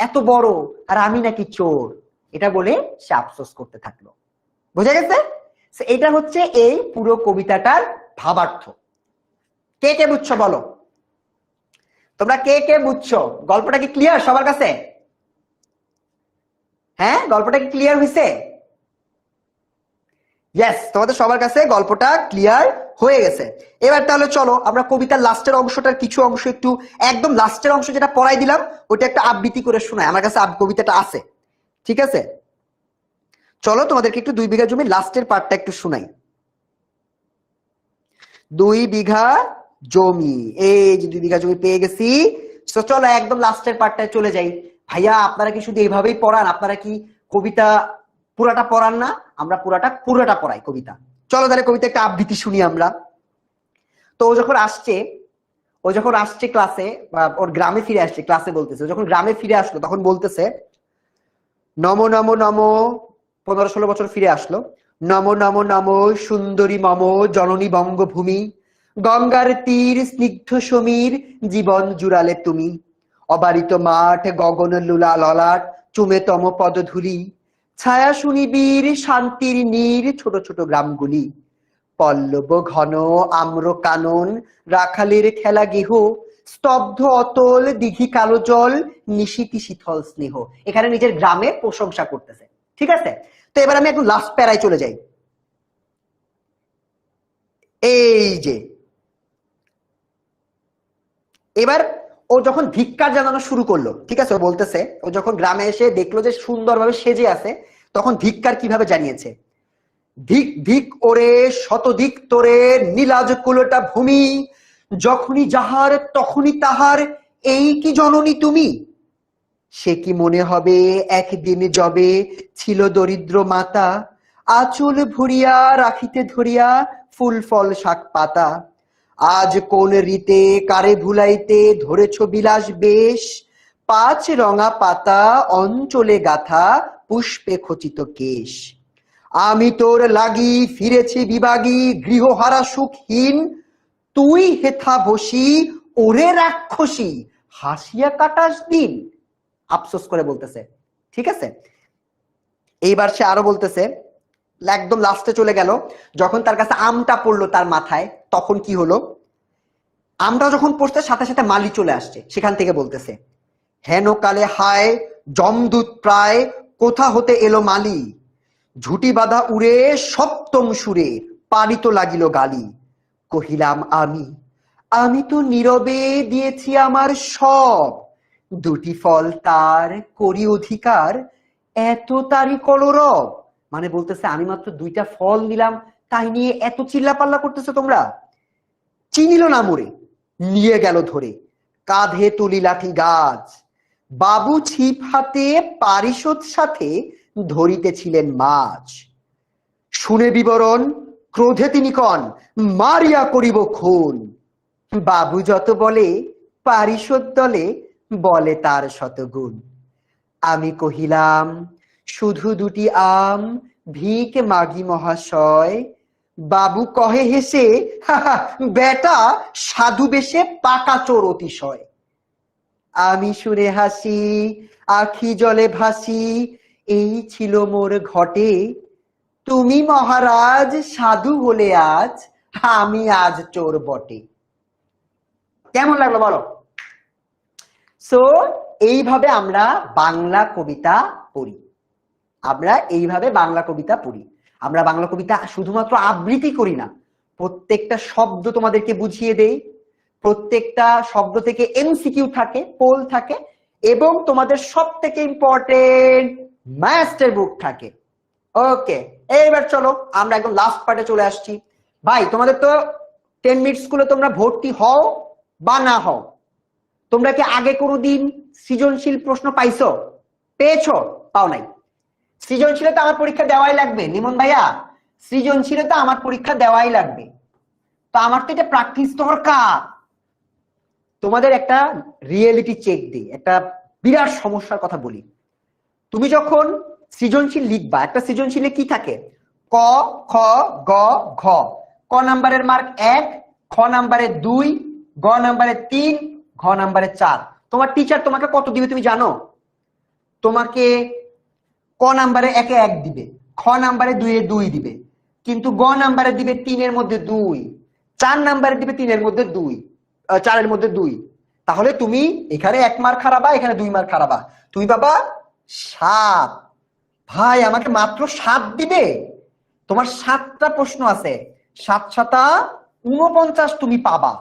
এত বড় আর আমি নাকি চোর। এটা বলে সে আফসোস করতে থাকলো। বোঝা গেছে? এটা হচ্ছে এই পুরো কবিতাটার ভাবার্থ। কে কে বুঝছো বলো? তোমরা কে কে বুঝছো? গল্পটা কি ক্লিয়ার সবার কাছে? হ্যাঁ, গল্পটা কি ক্লিয়ার হয়েছে? ইয়েস, তোমাদের সবার কাছে গল্পটা ক্লিয়ার হয়ে গেছে। এবার তাহলে চলো আমরা কবিতার লাস্টের অংশটার কিছু অংশ, একটু একদম লাস্টের অংশ যেটা পড়াই দিলাম ওটা একটা আবৃত্তি করে শোনাই। আমার কাছে কবিতাটা আছে, ঠিক আছে? চলো তোমাদেরকে একটু 2 বিঘা জমি লাস্টের পার্টটা একটু শোনাই। 2 বিঘা জমি, এই যে 2 বিঘা জমি পেয়ে গেছি। তো চলো একদম লাস্টের পার্টটায় চলে যাই। ভাইয়া আপনারা কি শুধু এইভাবেই পড়ান? আপনারা কি কবিতা পুরাটা পড়ান না? আমরা পুরাটা পড়াই কবিতা। চলো তাহলে কবিতা একটা আবৃত্তি শুনি আমরা। তো ও যখন আসছে ক্লাসে, ওর গ্রামে ফিরে আসছে, ক্লাসে বলতেছে, যখন গ্রামে ফিরে আসলো তখন বলতেছে নমো নমো নমো, 15-16 বছর ফিরে আসলো। নমো নমো নমো সুন্দরী মম জননী বঙ্গভূমি, গঙ্গার তীর স্নিগ্ধ সমীর জীবন জুড়ালে তুমি, অবারিত মাঠ গগন লুলা ললাট চুমে তম পদধূলি, ছায়া সুনিবিড় শান্তির নীর ছোট ছোট গ্রামগুলি, পল্লব ঘন আম্র কানন রাখালের খেলা গেহ, স্তব্ধ অতল দিঘি কালো জল নিশীতি শীতল স্নেহ। এখানে নিজের গ্রামের প্রশংসা করতেছে। ঠিক আছে, তো এবার আমি একদম লাস্ট প্যারায় চলে যাই। এই যে এবার ও যখন ধিক্কার জানানো শুরু করলো, ঠিক আছে, ও বলতেছে ও যখন গ্রামে এসে দেখলো যে সুন্দরভাবে সেজে আছে, তখন ধিক্কার কিভাবে জানিয়েছে। ধিক ধিক ওরে শতধিক তোরে নীলাজ কুলোটা ভূমি, যখনই যাহার তখনই তাহার, এই কি জননী তুমি, সে কি মনে হবে একদিন যবে ছিল দরিদ্র মাতা, আঁচল ভরিয়া রাখিতে ধরিয়া ফুল ফল শাক পাতা, আজ কোন রীতে কারে ভুলাইতে ধরেছ বিলাস বেশ, 5 রঙা পাতা অঞ্চলে গাথা পুষ্পে খচিত কেশ, আমি তোর লাগি ফিরেছি বিভাগী গৃহহারা সুখহীন, তুই হেথা বসি ওরে রাক্ষসী হাসিয়া কাটাস দিন। আফসোস করে বলতেছে। ঠিক আছে, এইবার সে আরো বলতেছে, একদম লাস্টে চলে গেল, যখন তার কাছে আমটা পড়লো তার মাথায়, তখন কি হলো, আমটা যখন পড়তে সাথে সাথে মালি চলে আসছে, সেখান থেকে বলতেছে হেন কালে হায় জমদূত প্রায়, কোথা হতে এলো মালি, ঝুটি বাঁধা উড়ে সপ্তম সুরে পারিত লাগিল গালি, কহিলাম আমি আমি তো নীরবে দিয়েছি আমার সব, দুটি ফল তার করি অধিকার, এত তারই কলরব। মানে বলতেছে আমি মাত্র দুইটা ফল দিলাম, তাই নিয়ে এত চিল্লাপাল্লা করতেছো তোমরা। চিনিল না মোরে, নিয়ে গেল ধরে, কাঁধে তুলি লাঠি গাছ, বাবু ছিপ হাতে পারিষদ সাথে ধরিতেছিলেন মাছ। শুনে বিবরণ ক্রোধে তিনি কন, মারিয়া করিব খুন। বাবু যত বলে পারিষদ দলে বলে তার শতগুণ। আমি কহিলাম শুধু দুটি আম, ভিক মাগি মহাশয়। বাবু কহে হেসে, হাহা, বেটা সাধু বেশে পাকা চোর অতিশয়। আমি শুনে হাসি, আখি জলে ভাসি, এই ছিল মোর ঘটে। তুমি মহারাজ সাধু হলে আজ, আমি আজ চোর বটে। কেমন লাগলো বলো? সো এইভাবে আমরা বাংলা কবিতা পড়ি। আমরা এইভাবে বাংলা কবিতা পড়ি। আমরা বাংলা কবিতা শুধুমাত্র আবৃত্তি করি না, প্রত্যেকটা শব্দ তোমাদেরকে বুঝিয়ে দেই, প্রত্যেকটা শব্দ থেকে এমসিকিউ থাকে, পোল থাকে, এবং তোমাদের সব থেকে ইম্পর্টেন্ট মাস্টার বুক থাকে। ওকে, এইবার চলো আমরা একদম লাস্ট পার্টে চলে আসছি। ভাই তোমাদের তো 10 মিনিট স্কুলে তোমরা ভর্তি হও বা না হও, তোমরা কি আগে কোনোদিন সৃজনশীল প্রশ্ন পাইছো? পেয়েছো? পাও নাই? সৃজনশীলতা আমার পরীক্ষা দেওয়াই লাগবে লিমন ভাইয়া, সৃজনশীলতা আমার পরীক্ষা দেওয়াই লাগবে। তো আমার তো এটা প্র্যাকটিস দরকার। তোমাদের একটা রিয়েলিটি চেক দিই, একটা বিরাট সমস্যার কথা বলি। তুমি যখন সৃজনশীল লিখবা, একটা সৃজনশীলে কি থাকে? ক, খ, গ, ঘ। ক নাম্বারের মার্ক 1, খ নাম্বারে 2, গ নাম্বারে 3, ঘ নাম্বারে 4। তোমার টিচার তোমাকে কত দিবে তুমি জানো? তোমাকে ক নাম্বারে 1 এ 1 দিবে, খ নাম্বারে 2 এ 2 দিবে, কিন্তু গ নাম্বারে দিবে 3 এর মধ্যে 2, 4 নাম্বারে দিবে 3 এর মধ্যে 2, 4 এর মধ্যে 2। তাহলে তুমি এখানে 1 মার্ক হারাবা, এখানে 2 মার্ক হারাবা, তুমি বাবা 7। ভাই আমাকে মাত্র 7 দিবে? তোমার 7টা প্রশ্ন আছে, 7 7 49 তুমি পাবা,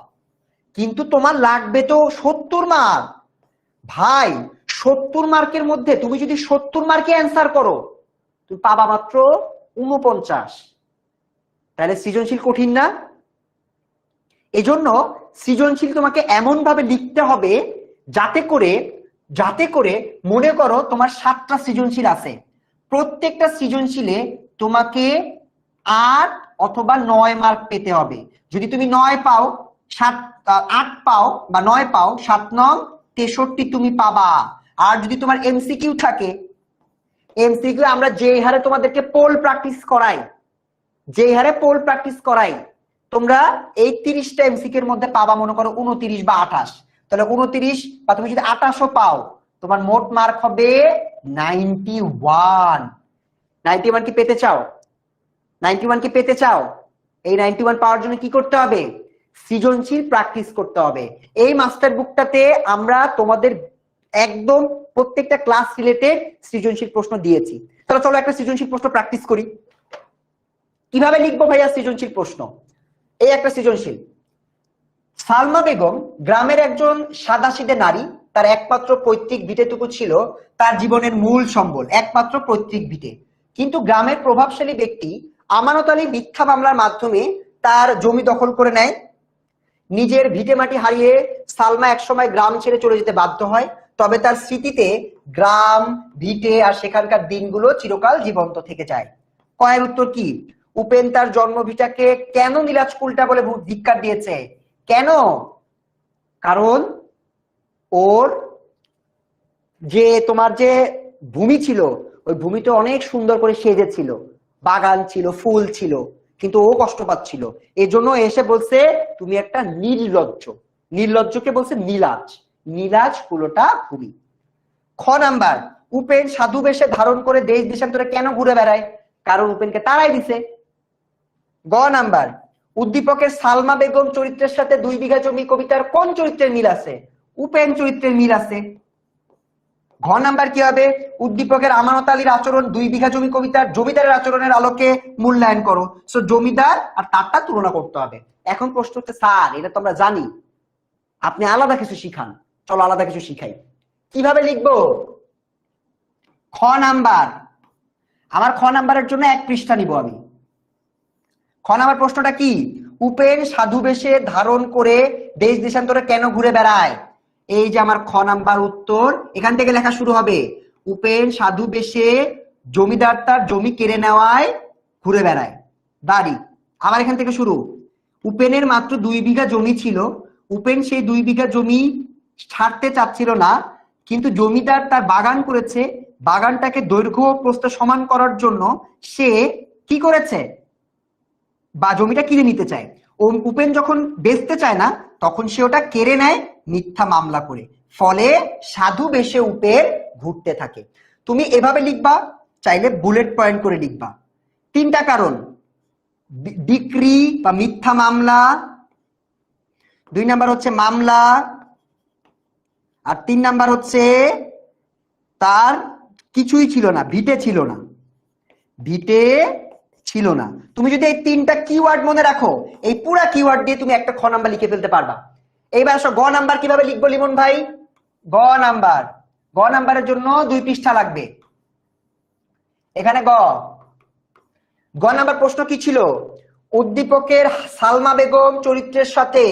কিন্তু তোমার লাগবে তো 70 মার্ক। ভাই 70 মার্কের মধ্যে তুমি যদি 70 মার্কে অ্যান্সার করো, তুমি পাবা মাত্র 49। তাহলে সৃজনশীল কঠিন না? এজন্য সৃজনশীল তোমাকে এমন ভাবে লিখতে হবে যাতে করে মনে করো তোমার 7টা সৃজনশীল আছে, প্রত্যেকটা সৃজনশীলে তোমাকে 8 অথবা 9 মার্ক পেতে হবে। যদি তুমি 9 পাও, 8 পাও বা 9 পাও, 7 9 63 তুমি পাবা। আর যদি তোমার এমসিকিউ থাকে, এমসিকিউ আমরা যে হারে তোমাদেরকে পোল প্র্যাকটিস করাই, তোমরা এই 30টা এমসিকিউ এর মধ্যে পাবা মনে করো 29 বা 28। তাহলে 29 বা তুমি যদি 28ও পাও, তোমার মোট মার্ক হবে 91। 91 কি পেতে চাও? 91 কি পেতে চাও? এই 91 পাওয়ার জন্য কি করতে হবে? সৃজনশীল প্র্যাকটিস করতে হবে। এই মাস্টার বুকটাতে আমরা তোমাদের একদম প্রত্যেকটা ক্লাস রিলেটেড সৃজনশীল প্রশ্ন দিয়েছি। তাহলে চলো একটা সৃজনশীল প্রশ্ন প্র্যাকটিস করি। কিভাবে লিখবো ভাইয়া সৃজনশীল প্রশ্ন? এই একটা সৃজনশীল। সালমা বেগম গ্রামের একজন সাদাসিধে নারী, তার একমাত্র পৈতৃক ভিটেটুকু ছিল তার জীবনের মূল সম্বল, একমাত্র পৈতৃক ভিটে। কিন্তু গ্রামের প্রভাবশালী ব্যক্তি আমানত আলী মিথ্যা মামলার মাধ্যমে তার জমি দখল করে নেয়। নিজের ভিটে মাটি হারিয়ে সালমা একসময় গ্রাম ছেড়ে চলে যেতে বাধ্য হয়, তবে তার স্মৃতিতে গ্রাম, ভিটে আর সেখানকার দিনগুলো চিরকাল জীবন্ত থেকে যায়। কয়ের উত্তর কি? উপেন তার জন্মভিটাকে কেন নীলাজকুলটা বলে ধিক্কার দিয়েছে? কেন? কারণ ওর যে তোমার যে ভূমি ছিল, ওই ভূমিটা অনেক সুন্দর করে সেজেছিল, বাগান ছিল, ফুল ছিল, কিন্তু ও কষ্ট পাচ্ছিল। এই জন্য এসে বলছে তুমি একটা নির্লজ্জ। নির্লজ্জকে বলছে নীলাজ পুরোটা ভূমি। খ নাম্বার, উপেন সাধু বেশে ধারণ করে দেশ দেশান্তরে কেন ঘুরে বেড়ায়? কারণ উপেনকে তারাই দিছে। গ নাম্বার, উদ্দীপকের সালমা বেগম চরিত্রের সাথে 2 বিঘা জমি কবিতার কোন চরিত্রের মিল আছে? উপেন চরিত্রের মিল আছে। ঘ নাম্বার কি হবে? উদ্দীপকের আমানত আলীর আচরণ 2 বিঘা জমি কবিতার জমিদারের আচরণের আলোকে মূল্যায়ন করো। সো জমিদার আর তারটা তুলনা করতে হবে। এখন প্রশ্ন হচ্ছে স্যার এটা তো আমরা জানি, আপনি আলাদা কিছু শিখান, চলো আলাদা কিছু শিখাই। কিভাবে লিখবো? খ নাম্বার, আমার খ নাম্বারের জন্য 1 পৃষ্ঠা নিব আমি। খ নাম্বার প্রশ্নটা কি? উপেন সাধু বেশে ধারণ করে দেশ দেশান্তরে কেন ঘুরে বেড়ায়? এই যে আমার খ নাম্বার উত্তর, এখান থেকে লেখা শুরু হবে। উপেন সাধু বেশে জমিদার তার জমি কেড়ে নেওয়ায় ঘুরে বেড়ায়, দাঁড়ি। আবার এখান থেকে শুরু। উপেনের মাত্র 2 বিঘা জমি ছিল, উপেন সেই 2 বিঘা জমি ছাড়তে চাচ্ছিল না, কিন্তু জমিদার তার বাগান করেছে, বাগানটাকে দৈর্ঘ্য ও প্রস্থ সমান করার জন্য সে কি করেছে? বা জমিটা কিনে নিতে চায়। উপেন যখন বেচতে চায় না তখন সে ওটা কেড়ে নেয় মিথ্যা মামলা করে, ফলে সাধু বেশে উপেন ঘুরতে থাকে। তুমি এভাবে লিখবা, চাইলে বুলেট পয়েন্ট করে লিখবা। 3টা কারণ, ডিক্রি বা মিথ্যা মামলা, 2 নাম্বার হচ্ছে মামলা, আর 3 নাম্বার হচ্ছে তার কিছুই ছিল না, ভিটে ছিল না, ভিটে ছিল না। তুমি যদি এই 3টা কিওয়ার্ড মনে রাখো, এই পুরো কিওয়ার্ড দিয়ে তুমি একটা খ নাম্বার লিখে ফেলতে পারবা। এইবার আসো গ নাম্বার কিভাবে লিখবো লিমন ভাই? গ নাম্বারের জন্য 2 পৃষ্ঠা লাগবে। এখানে গ নাম্বার প্রশ্ন কি ছিল? উদ্দীপকের সালমা বেগম চরিত্রের সাথে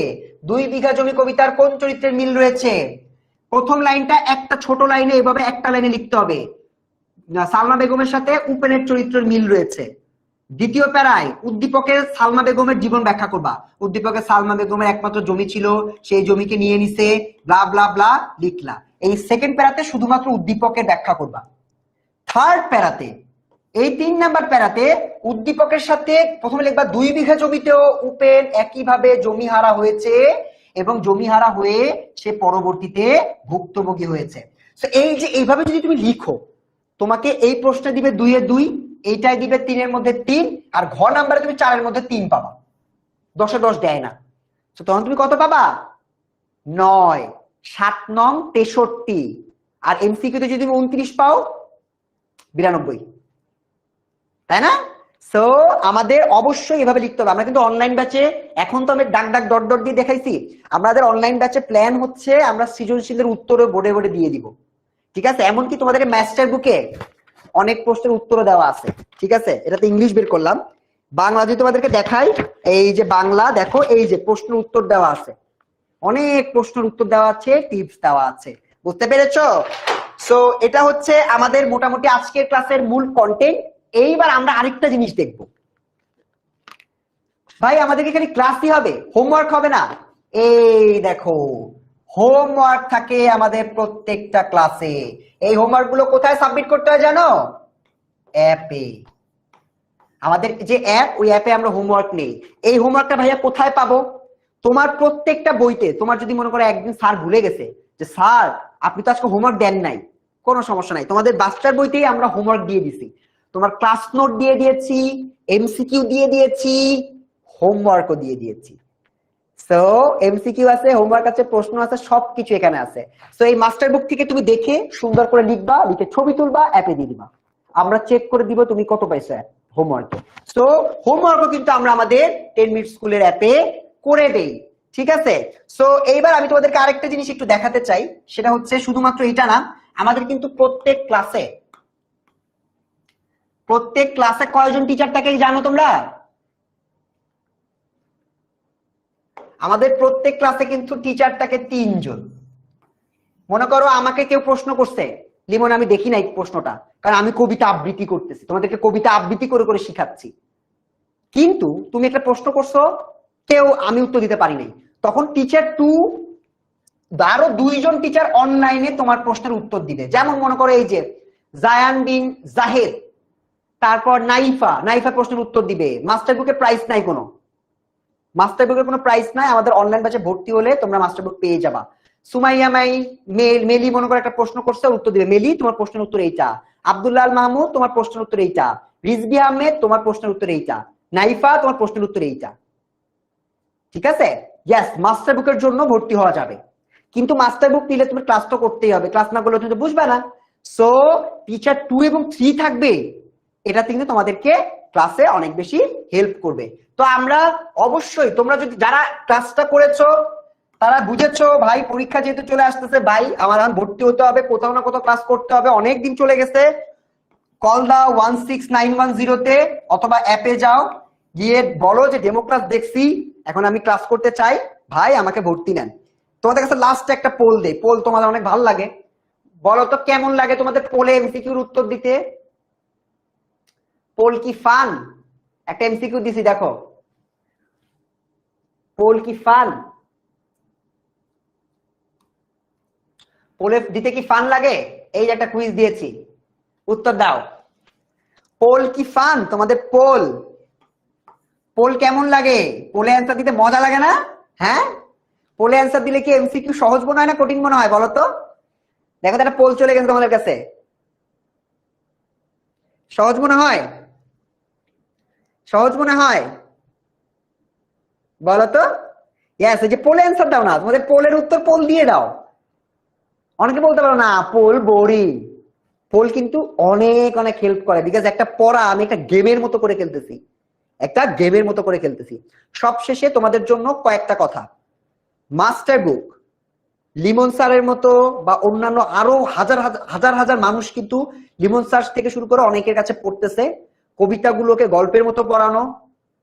2 বিঘা জমি কবিতার কোন চরিত্রের মিল রয়েছে? প্রথম লাইনটা একটা ছোট লাইনে এভাবে একটা লাইনে লিখতে হবে, সালমা বেগমের সাথে উপেনের চরিত্রের মিল রয়েছে। দ্বিতীয় প্যারায় উদ্দীপকের সালমা বেগমের জীবন ব্যাখ্যা করবা। উদ্দীপকের সালমা বেগমের একমাত্র জমি ছিল, সেই জমিকে নিয়ে নিছে, ব্লা ব্লা ব্লা লিখলা। এই সেকেন্ড প্যারাতে শুধুমাত্র উদ্দীপকের ব্যাখ্যা করবা। থার্ড প্যারাতে, এই 3 নাম্বার প্যারাতে উদ্দীপকের সাথে প্রথমে লিখবা 2 বিঘা জমিতেও উপেন একইভাবে জমি হারা হয়েছে এবং জমি হারা হয়ে সে পরবর্তীতে ভুক্তভোগী হয়েছে। তো এই যে এইভাবে যদি তুমি লিখো, তোমাকে এই প্রশ্নে দিবে 2 এ 2, এইটাই দিবে 3 এর মধ্যে 3, আর ঘ নাম্বারে তুমি 4 এর মধ্যে 3 পাবা। 10 এ 10 দেয় না, তো তখন তুমি কত পাবা? 9। 7 নং 63, আর এমসিকিউতে যদি তুমি 29 পাও 92, তাই না? সো আমাদের অবশ্যই এভাবে লিখতে হবে। আমরা কিন্তু অনলাইন ব্যাচে, এখন তো আমি ডাক ডাক ডট ডট দিয়ে দেখাইছি, আমাদের অনলাইন ব্যাচে প্ল্যান হচ্ছে আমরা সৃজনশীলের উত্তরও বোর্ডে বোর্ডে দিয়ে দিব, ঠিক আছে? এমনকি তোমাদের মাস্টার বুকে অনেক প্রশ্নের উত্তরও দেওয়া আছে, ঠিক আছে? এটাতে ইংলিশ বের করলাম, বাংলা যদি তোমাদেরকে দেখাই, এই যে বাংলা দেখো, এই যে প্রশ্নের উত্তর দেওয়া আছে, অনেক প্রশ্নের উত্তর দেওয়া আছে, টিপস দেওয়া আছে, বুঝতে পেরেছো? সো এটা হচ্ছে আমাদের মোটামুটি আজকের ক্লাসের মূল কন্টেন্ট। এইবার আমরা আরেকটা জিনিস দেখব। ভাই আমাদেরকে খালি ক্লাসই হবে, হোমওয়ার্ক হবে না? এই দেখো, হোমওয়ার্ক থাকে আমাদের প্রত্যেকটা ক্লাসে। এই হোমওয়ার্ক গুলো কোথায় সাবমিট করতে হয় জানো? অ্যাপে। আমাদের যে অ্যাপ, ওই অ্যাপে আমরা হোমওয়ার্ক নেই। এই হোমওয়ার্কটা ভাইয়া কোথায় পাবো? তোমার প্রত্যেকটা বইতে। তোমার যদি মনে করো একদিন স্যার ভুলে গেছে যে স্যার আপনি তো আজকে হোমওয়ার্ক দেন নাই, কোনো সমস্যা নাই, তোমাদের মাস্টার বইতেই আমরা হোমওয়ার্ক দিয়ে দিছি। তোমার ক্লাস নোট দিয়ে দিয়েছি, এমসিকিউ দিয়ে দিয়েছি, হোমওয়ার্কও দিয়ে দিয়েছি। সো এমসিকিউ আছে, হোমওয়ার্ক আছে, প্রশ্ন আছে, সবকিছু এখানে আছে। সো এই মাস্টার বুক থেকে তুমি দেখে সুন্দর করে লিখবা, লিখে ছবি তুলবা, অ্যাপে দিয়ে দিবা, আমরা চেক করে দিব তুমি কত পাইছো হোমওয়ার্কে। সো হোমওয়ার্কও কিন্তু আমরা আমাদের 10 মিনিট স্কুলের অ্যাপে করে দেই, ঠিক আছে? সো এইবার আমি তোমাদেরকে আরেকটা জিনিস একটু দেখাতে চাই, সেটা হচ্ছে শুধুমাত্র এটা না, আমাদের কিন্তু প্রত্যেক ক্লাসে কয়জন টিচার থাকে জানো তোমরা? আমাদের প্রত্যেক ক্লাসে কিন্তু টিচার থাকে 3 জন। মনে করো আমাকে কেউ প্রশ্ন করছে, লিমন আমি দেখি নাই প্রশ্নটা, কারণ আমি কবিতা আবৃত্তি করতেছি, তোমাদেরকে কবিতা আবৃত্তি করে করে শিখাচ্ছি, কিন্তু তুমি একটা প্রশ্ন করছো, কেউ আমি উত্তর দিতে পারি নাই, তখন টিচার 2 আরো 2 জন টিচার অনলাইনে তোমার প্রশ্নের উত্তর দিবে। যেমন মনে করো এই যে জায়ান বিন জাহেদ, তারপর নাইফা প্রশ্নের উত্তর দিবে। মাস্টার বুকে প্রাইস নাই, কোনো মাস্টার বুকের কোনো প্রাইস নাই, আমাদের অনলাইন ব্যাচে ভর্তি হলে তোমরা মাস্টার বুক পেয়ে যাবা। সুমাইয়া মেলি মনে করে একটা প্রশ্ন করছে, উত্তর দিবে, মেলি তোমার প্রশ্নের উত্তর এইটা। আব্দুল্লাহ মাহমুদ তোমার প্রশ্নের উত্তর এইটা। রিজবি আহমেদ তোমার প্রশ্নের উত্তর এইটা। নাইফা তোমার প্রশ্নের উত্তর এইটা, ঠিক আছে? ইয়েস, মাস্টার বুকের জন্য ভর্তি হওয়া যাবে, কিন্তু মাস্টার বুক নিলে তুমি ক্লাস তো করতেই হবে, ক্লাস না করলে তুমি তো বুঝবে না। সো টিচার 2 এবং 3 থাকবে, এটাতে কিন্তু তোমাদেরকে ক্লাসে অনেক বেশি হেল্প করবে। তো আমরা অবশ্যই, তোমরা যদি যারা ক্লাসটা করেছো তারা বুঝেছো ভাই পরীক্ষা যেহেতু চলে আসতেছে, ভাই আমার এখন ভর্তি হতে হবে, কোথাও না কোথাও ক্লাস করতে হবে, অনেক দিন চলে গেছে, কল দাও 16910 অথবা অ্যাপে যাও, গিয়ে বলো যে ডেমো ক্লাস দেখছি, এখন আমি ক্লাস করতে চাই, ভাই আমাকে ভর্তি নেন। তোমাদের কাছে লাস্ট একটা পোল দেই, পোল তোমাদের অনেক ভালো লাগে, বলো তো কেমন লাগে তোমাদের পোলে এমসিকিউর উত্তর দিতে? পোল কি ফান? একটা এমসিকিউ দিছি দেখো, পোল কি ফান? পোলে দিতে কি ফান লাগে? এই যে একটা কুইজ দিয়েছি, উত্তর দাও। পোল কি ফান তোমাদের? পোল পোল কেমন লাগে? পোলে অ্যান্সার দিতে মজা লাগে না? হ্যাঁ, পোলে অ্যান্সার দিলে কি এমসিকিউ সহজ মনে হয় না কঠিন মনে হয় বলো তো? দেখো তো একটা পোল চলে গেছে তোমাদের কাছে, সহজ মনে হয়? সহজ মনে হয় বলো তো? ইয়েস, এই যে পোলে অ্যান্সার দাও না, তোমাদের পোলের উত্তর পোল দিয়ে দাও। অনেকে বলতে পারো না পোল বোরিং, পোল কিন্তু অনেক অনেক হেল্প করে, বিকজ একটা পড়া আমি একটা গেমের মতো করে খেলতেছি, একটা গেমের মতো করে খেলতেছি। সবশেষে তোমাদের জন্য কয়েকটা কথা, মাস্টার বুক লিমন স্যারের মতো বা অন্যান্য আরো হাজার হাজার হাজার মানুষ কিন্তু লিমন স্যার থেকে শুরু করে অনেকের কাছে পড়তেছে, কবিতাগুলোকে গল্পের মতো পড়ানো,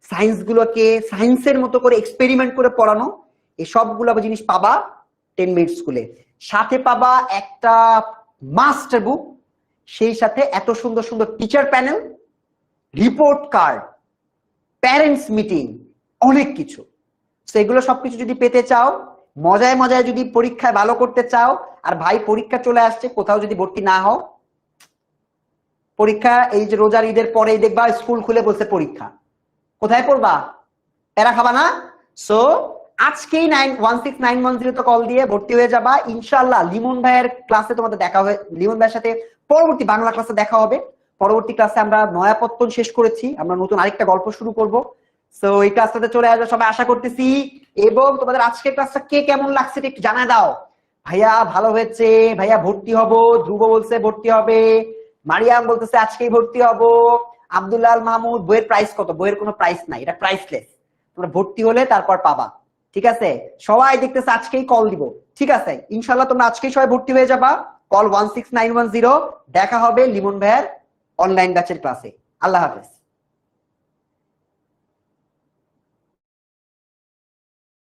সায়েন্স গুলোকে সায়েন্সের মতো করে এক্সপেরিমেন্ট করে পড়ানো, এই সবগুলো জিনিস পাবা 10 মিনিট স্কুলে। সাথে পাবা একটা মাস্টার বুক, সেই সাথে এত সুন্দর সুন্দর teacher panel, report card, parents meeting, অনেক কিছু। সেগুলো সবকিছু যদি পেতে চাও, মজায় মজায় যদি পরীক্ষায় ভালো করতে চাও, আর ভাই পরীক্ষা চলে আসছে, কোথাও যদি ভর্তি না হও, পরীক্ষা এই যে রোজার ঈদের পরেই দেখবা স্কুল খুলে বলছে পরীক্ষা, কোথায় পড়বা? এরা খাবা না? সো আজকেই 16910 তো কল দিয়ে ভর্তি হয়ে যাবা ইনশাআল্লাহ। লিমন ভাইয়ের ক্লাসে তোমাদের দেখা হবে, লিমন ভাইয়ের সাথে পরবর্তী বাংলা ক্লাসে দেখা হবে। পরবর্তী ক্লাসে আমরা নয়াপত্তন শেষ করেছি, আমরা নতুন আরেকটা গল্প শুরু করব। সো এই ক্লাসটাতে চলে আসবে সবাই আশা করতেছি। এবং তোমাদের আজকের ক্লাসটা কে কেমন লাগছে একটু জানায় দাও। ভাইয়া ভালো হয়েছে, ভাইয়া ভর্তি হব, ধ্রুব বলছে ভর্তি হবে, মারিয়াম বলতেছে আজকেই ভর্তি হব, আব্দুল্লাহ মাহমুদ বইয়ের প্রাইস কত? বইয়ের কোনো প্রাইস নাই, এটা প্রাইসলেস, তোমরা ভর্তি হলে তারপর পাবা। ঠিক আছে, সবাই দেখতেছে আজকেই কল দিব। ঠিক আছে, ইনশাল্লাহ তোমরা আজকেই সবাই ভর্তি হয়ে যাবা। কল 16910। দেখা হবে লিমন ভাইয়ের অনলাইন ব্যাচের ক্লাসে। আল্লাহ হাফেজ।